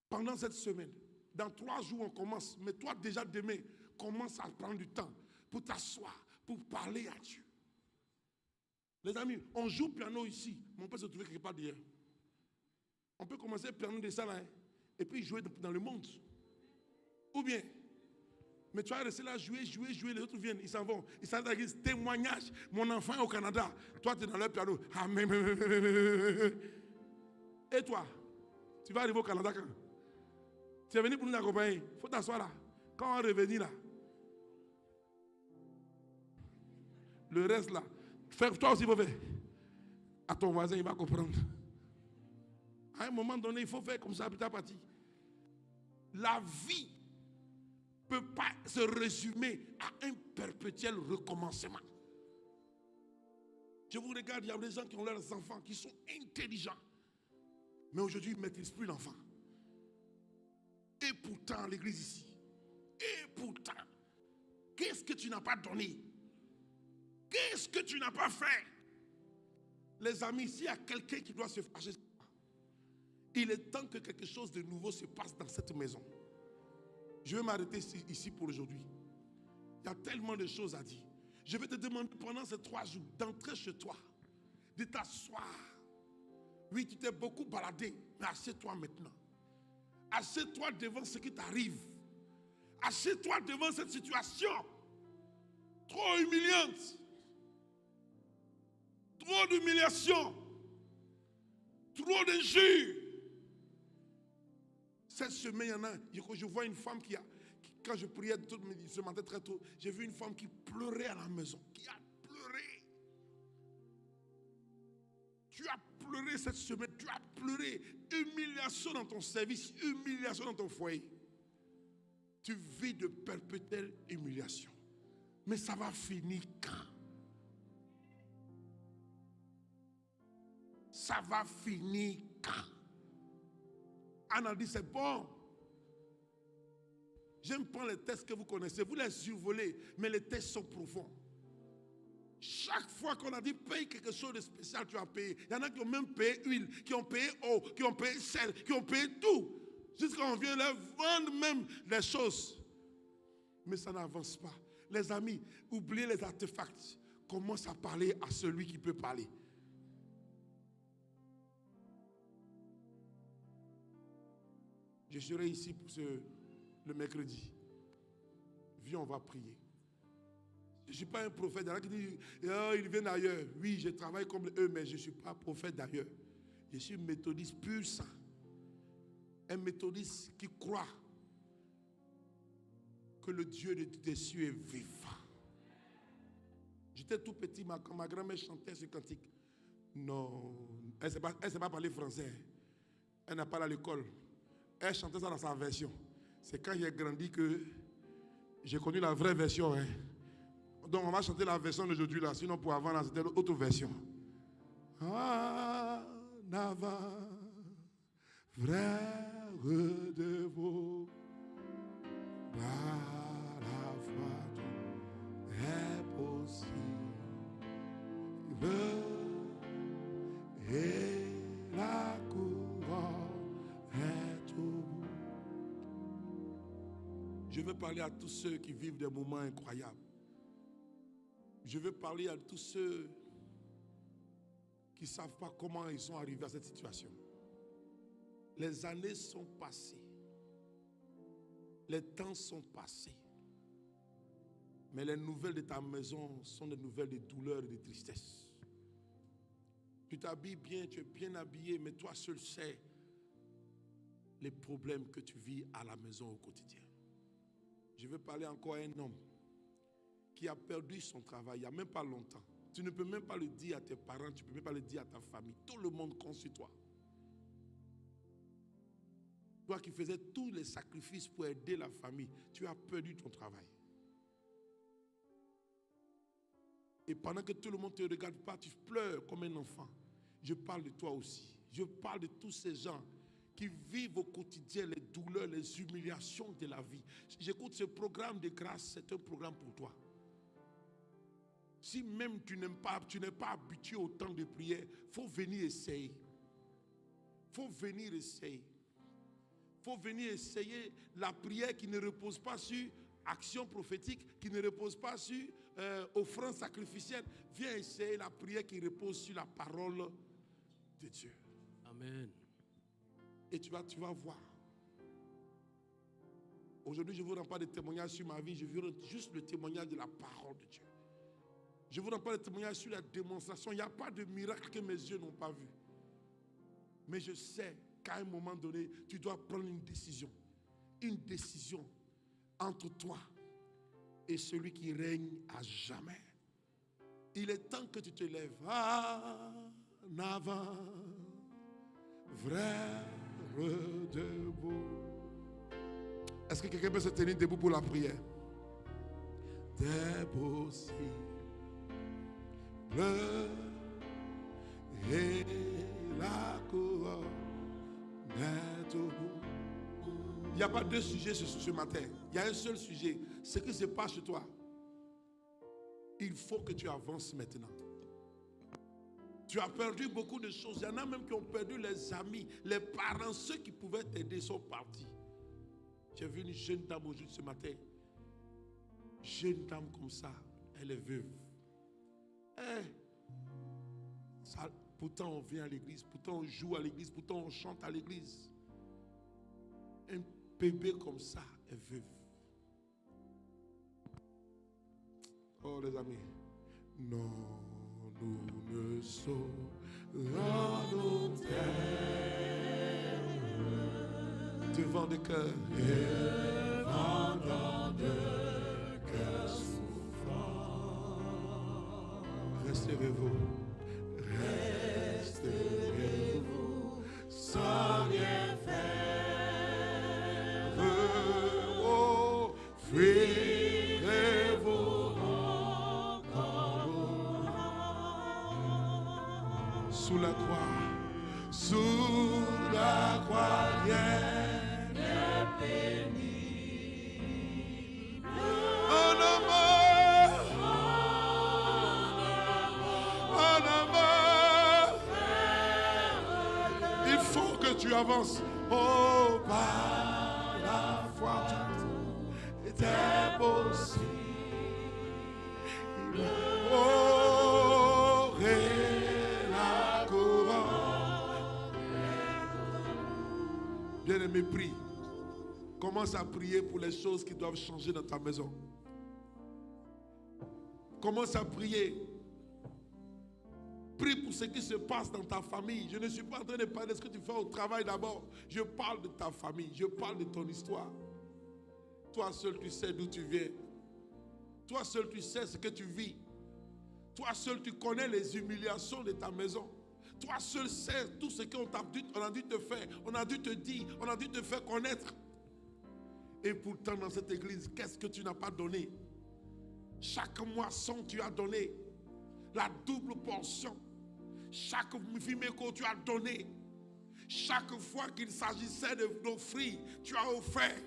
Pendant cette semaine, dans 3 jours, on commence. Mais toi, déjà demain, commence à prendre du temps pour t'asseoir, pour parler à Dieu. Les amis, on joue piano ici. Mais on peut se trouver quelque part derrière. On peut commencer piano de ça là, et puis jouer dans le monde. Ou bien, mais tu vas rester là, jouer, les autres viennent, ils s'en vont. Ils s'en vont, ils témoignage. Mon enfant est au Canada. Toi, tu es dans le piano. Amen. Et toi, tu vas arriver au Canada quand? Tu es venu pour nous accompagner. Il faut t'asseoir là. Quand on revenit là, le reste là, toi aussi, il faut faire. À ton voisin, il va comprendre. À un moment donné, il faut faire comme ça, petit à petit. La vie ne peut pas se résumer à un perpétuel recommencement. Je vous regarde, il y a des gens qui ont leurs enfants, qui sont intelligents. Mais aujourd'hui, ils ne maîtrisent plus l'enfant. Et pourtant, l'église ici, et pourtant, qu'est-ce que tu n'as pas donné? Qu'est-ce que tu n'as pas fait? Les amis, s'il y a quelqu'un qui doit se fâcher, il est temps que quelque chose de nouveau se passe dans cette maison. Je vais m'arrêter ici pour aujourd'hui. Il y a tellement de choses à dire. Je vais te demander pendant ces 3 jours d'entrer chez toi, de t'asseoir. Oui, tu t'es beaucoup baladé, mais assieds-toi maintenant. Assieds-toi devant ce qui t'arrive. Assieds-toi devant cette situation trop humiliante. Trop d'humiliation. Trop d'injures. Cette semaine, il y en a, je vois une femme qui quand je priais ce matin très tôt, j'ai vu une femme qui pleurait à la maison, qui a pleuré. Tu as pleuré cette semaine, tu as pleuré. Humiliation dans ton service, humiliation dans ton foyer. Tu vis de perpétuelle humiliation. Mais ça va finir quand? Ça va finir quand? Anne a dit, c'est bon. J'aime prendre les textes que vous connaissez. Vous les survolez, mais les textes sont profonds. Chaque fois qu'on a dit paye quelque chose de spécial, tu as payé. Il y en a qui ont même payé huile, qui ont payé eau, qui ont payé sel, qui ont payé tout. Jusqu'à on vient leur vendre même les choses. Mais ça n'avance pas. Les amis, oubliez les artefacts. Commence à parler à celui qui peut parler. Je serai ici pour le mercredi. Viens, on va prier. Je ne suis pas un prophète. Il y en a qui disent, oh, ils viennent d'ailleurs. Oui, je travaille comme eux, mais je ne suis pas prophète d'ailleurs. Je suis méthodiste pur sang. Un méthodiste qui croit que le Dieu des cieux est vivant. J'étais tout petit, quand ma grand-mère chantait ce cantique. Non, elle ne sait pas parler français. Elle n'a pas allé à l'école. Elle chantait ça dans sa version. C'est quand j'ai grandi que j'ai connu la vraie version. Hein. Donc on va chanter la version d'aujourd'hui là. Sinon pour avant là, c'était l'autre version. Ah, Nava, frère de vos par la foi est possible et la couronne est au bout. Je veux parler à tous ceux qui vivent des moments incroyables. Je veux parler à tous ceux qui ne savent pas comment ils sont arrivés à cette situation. Les années sont passées. Les temps sont passés. Mais les nouvelles de ta maison sont des nouvelles de douleur et de tristesse. Tu t'habilles bien, tu es bien habillé, mais toi seul sais les problèmes que tu vis à la maison au quotidien. Je veux parler encore à un homme qui a perdu son travail il n'y a même pas longtemps. Tu ne peux même pas le dire à tes parents, tu ne peux même pas le dire à ta famille. Tout le monde compte sur toi. Toi qui faisais tous les sacrifices pour aider la famille, tu as perdu ton travail. Et pendant que tout le monde ne te regarde pas, tu pleures comme un enfant. Je parle de toi aussi. Je parle de tous ces gens qui vivent au quotidien les douleurs, les humiliations de la vie. J'écoute ce programme de grâce, c'est un programme pour toi. Si même tu n'es pas habitué au temps de prière, il faut venir essayer. Il faut venir essayer. Il faut venir essayer la prière qui ne repose pas sur action prophétique, qui ne repose pas sur offrande sacrificielle. Viens essayer la prière qui repose sur la parole de Dieu. Amen. Et tu vas voir. Aujourd'hui, je ne vous rends pas de témoignage sur ma vie, je vous rends juste le témoignage de la parole de Dieu. Je ne vous rends pas de témoignage sur la démonstration. Il n'y a pas de miracle que mes yeux n'ont pas vu. Mais je sais qu'à un moment donné, tu dois prendre une décision. Une décision entre toi et celui qui règne à jamais. Il est temps que tu te lèves. Ah, Nava, frère debout. Est-ce que quelqu'un peut se tenir debout pour la prière? Debout aussi. Et la couronne est au bout. Il n'y a pas deux sujets ce matin. Il y a un seul sujet. Ce qui se passe chez toi. Il faut que tu avances maintenant. Tu as perdu beaucoup de choses. Il y en a même qui ont perdu les amis, les parents, ceux qui pouvaient t'aider sont partis. J'ai vu une jeune dame aujourd'hui ce matin. Jeune dame comme ça, elle est veuve. Ça, pourtant on vient à l'église, pourtant on joue à l'église, pourtant on chante à l'église. Un bébé comme ça est veuve. Oh les amis, non, nous ne saurons nous taire devant des cœurs, devant des cœurs souffrants. Resterez-vous, sans rien faire. Fuirez-vous encore sous la croix, rien n'est pénible. En amour, il faut que tu avances. Oh, par la foi, tout est possible. Oh, et la couronne. Bien-aimé, prie. Commence à prier pour les choses qui doivent changer dans ta maison. Commence à prier. Prie pour ce qui se passe dans ta famille. Je ne suis pas en train de parler de ce que tu fais au travail d'abord. Je parle de ta famille. Je parle de ton histoire. Toi seul, tu sais d'où tu viens. Toi seul, tu sais ce que tu vis. Toi seul, tu connais les humiliations de ta maison. Toi seul sais tout ce qu'on a dû te faire. On a dû te dire. On a dû te faire connaître. Et pourtant, dans cette église, qu'est-ce que tu n'as pas donné? Chaque moisson, tu as donné la double portion. Chaque viméco, tu as donné. Chaque fois qu'il s'agissait d'offrir, tu as offert.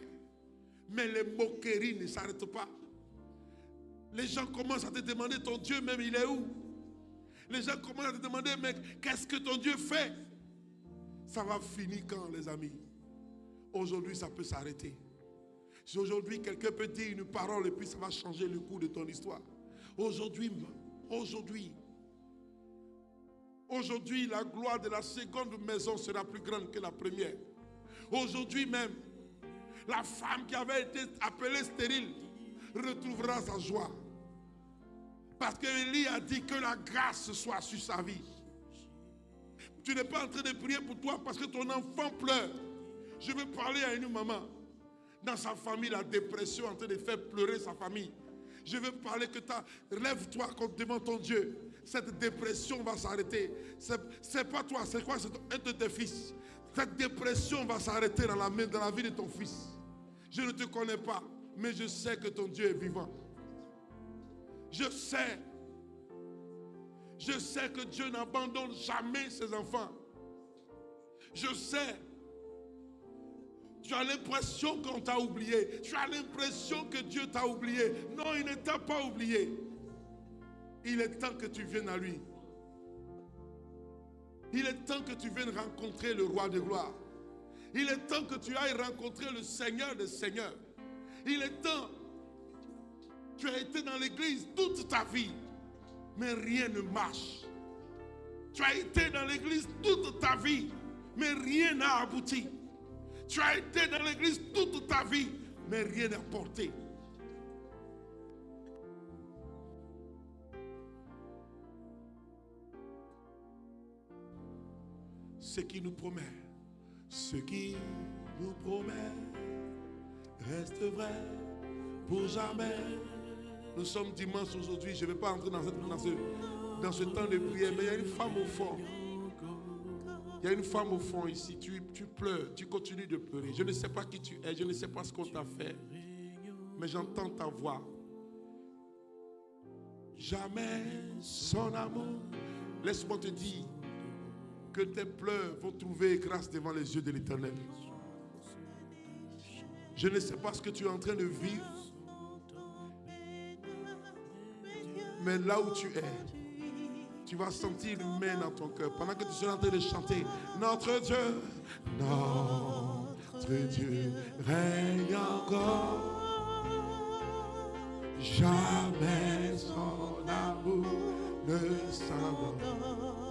Mais les moqueries ne s'arrêtent pas. Les gens commencent à te demander, ton Dieu même, il est où? Les gens commencent à te demander, mais qu'est-ce que ton Dieu fait? Ça va finir quand, les amis? Aujourd'hui, ça peut s'arrêter. Si aujourd'hui, quelqu'un peut dire une parole et puis ça va changer le cours de ton histoire. Aujourd'hui, la gloire de la seconde maison sera plus grande que la première. Aujourd'hui même, la femme qui avait été appelée stérile retrouvera sa joie. Parce que Élie a dit que la grâce soit sur sa vie. Tu n'es pas en train de prier pour toi parce que ton enfant pleure. Je veux parler à une maman. Dans sa famille, la dépression est en train de faire pleurer sa famille. Je veux parler que lève-toi devant ton Dieu. Cette dépression va s'arrêter. C'est pas toi, c'est quoi? C'est un de tes fils. Cette dépression va s'arrêter dans la vie de ton fils. Je ne te connais pas, mais je sais que ton Dieu est vivant. Je sais que Dieu n'abandonne jamais ses enfants. Je sais. Tu as l'impression qu'on t'a oublié. Tu as l'impression que Dieu t'a oublié. Non, il ne t'a pas oublié. Il est temps que tu viennes à lui. Il est temps que tu viennes rencontrer le roi de gloire. Il est temps que tu ailles rencontrer le Seigneur des Seigneurs. Il est temps. Tu as été dans l'église toute ta vie, mais rien ne marche. Tu as été dans l'église toute ta vie, mais rien n'a abouti. Tu as été dans l'église toute ta vie, mais rien n'a porté. Ce qui nous promet reste vrai pour jamais. Nous sommes dimanche aujourd'hui, je ne vais pas entrer dans ce temps de prière, mais il y a une femme au fond. Il y a une femme au fond ici, tu pleures, tu continues de pleurer. Je ne sais pas qui tu es, je ne sais pas ce qu'on t'a fait, mais j'entends ta voix. Jamais son amour. Laisse-moi te dire que tes pleurs vont trouver grâce devant les yeux de l'Éternel. Je ne sais pas ce que tu es en train de vivre, mais là où tu es, tu vas sentir une main dans ton cœur pendant que tu seras en train de chanter. Notre Dieu règne encore. Jamais son amour ne s'abandonne.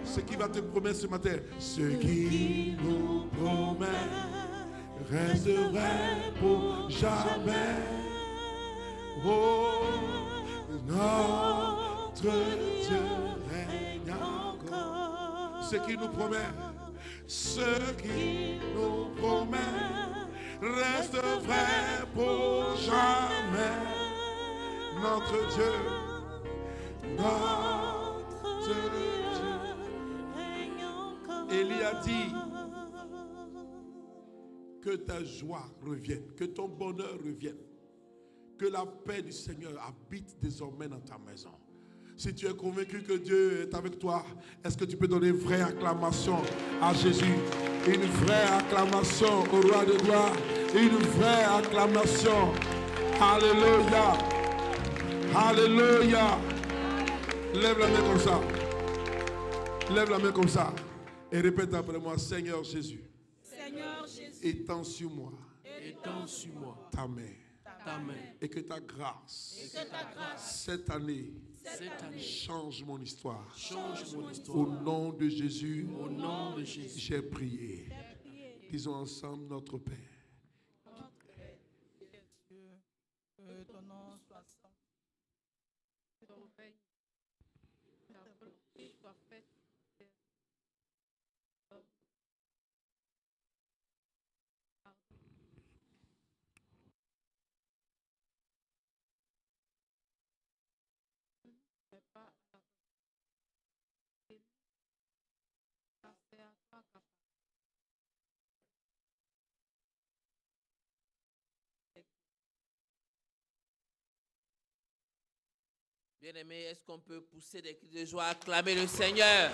Ce qui va te promettre ce matin, ce qui nous promet reste vrai pour jamais. Oh, notre Dieu règne encore. Ce qui nous promet reste vrai pour jamais. Notre Dieu règne encore. Élie a dit que ta joie revienne, que ton bonheur revienne. Que la paix du Seigneur habite désormais dans ta maison. Si tu es convaincu que Dieu est avec toi, est-ce que tu peux donner une vraie acclamation à Jésus? Une vraie acclamation au roi de gloire. Une vraie acclamation. Alléluia. Alléluia. Lève la main comme ça. Lève la main comme ça. Et répète après moi, Seigneur Jésus. Seigneur Jésus. Étends sur moi. Étends sur moi Ta main. ta main. Et que ta grâce, cette année, change mon histoire. Change mon histoire. Au nom de Jésus, Au nom de Jésus. j'ai prié. Disons ensemble notre Père. Ton nom soit saint. veuille ta volonté soit faite. C'est pas à c'est à toi qu'à Bien-aimés, est-ce qu'on peut pousser des cris de joie, acclamer le Seigneur?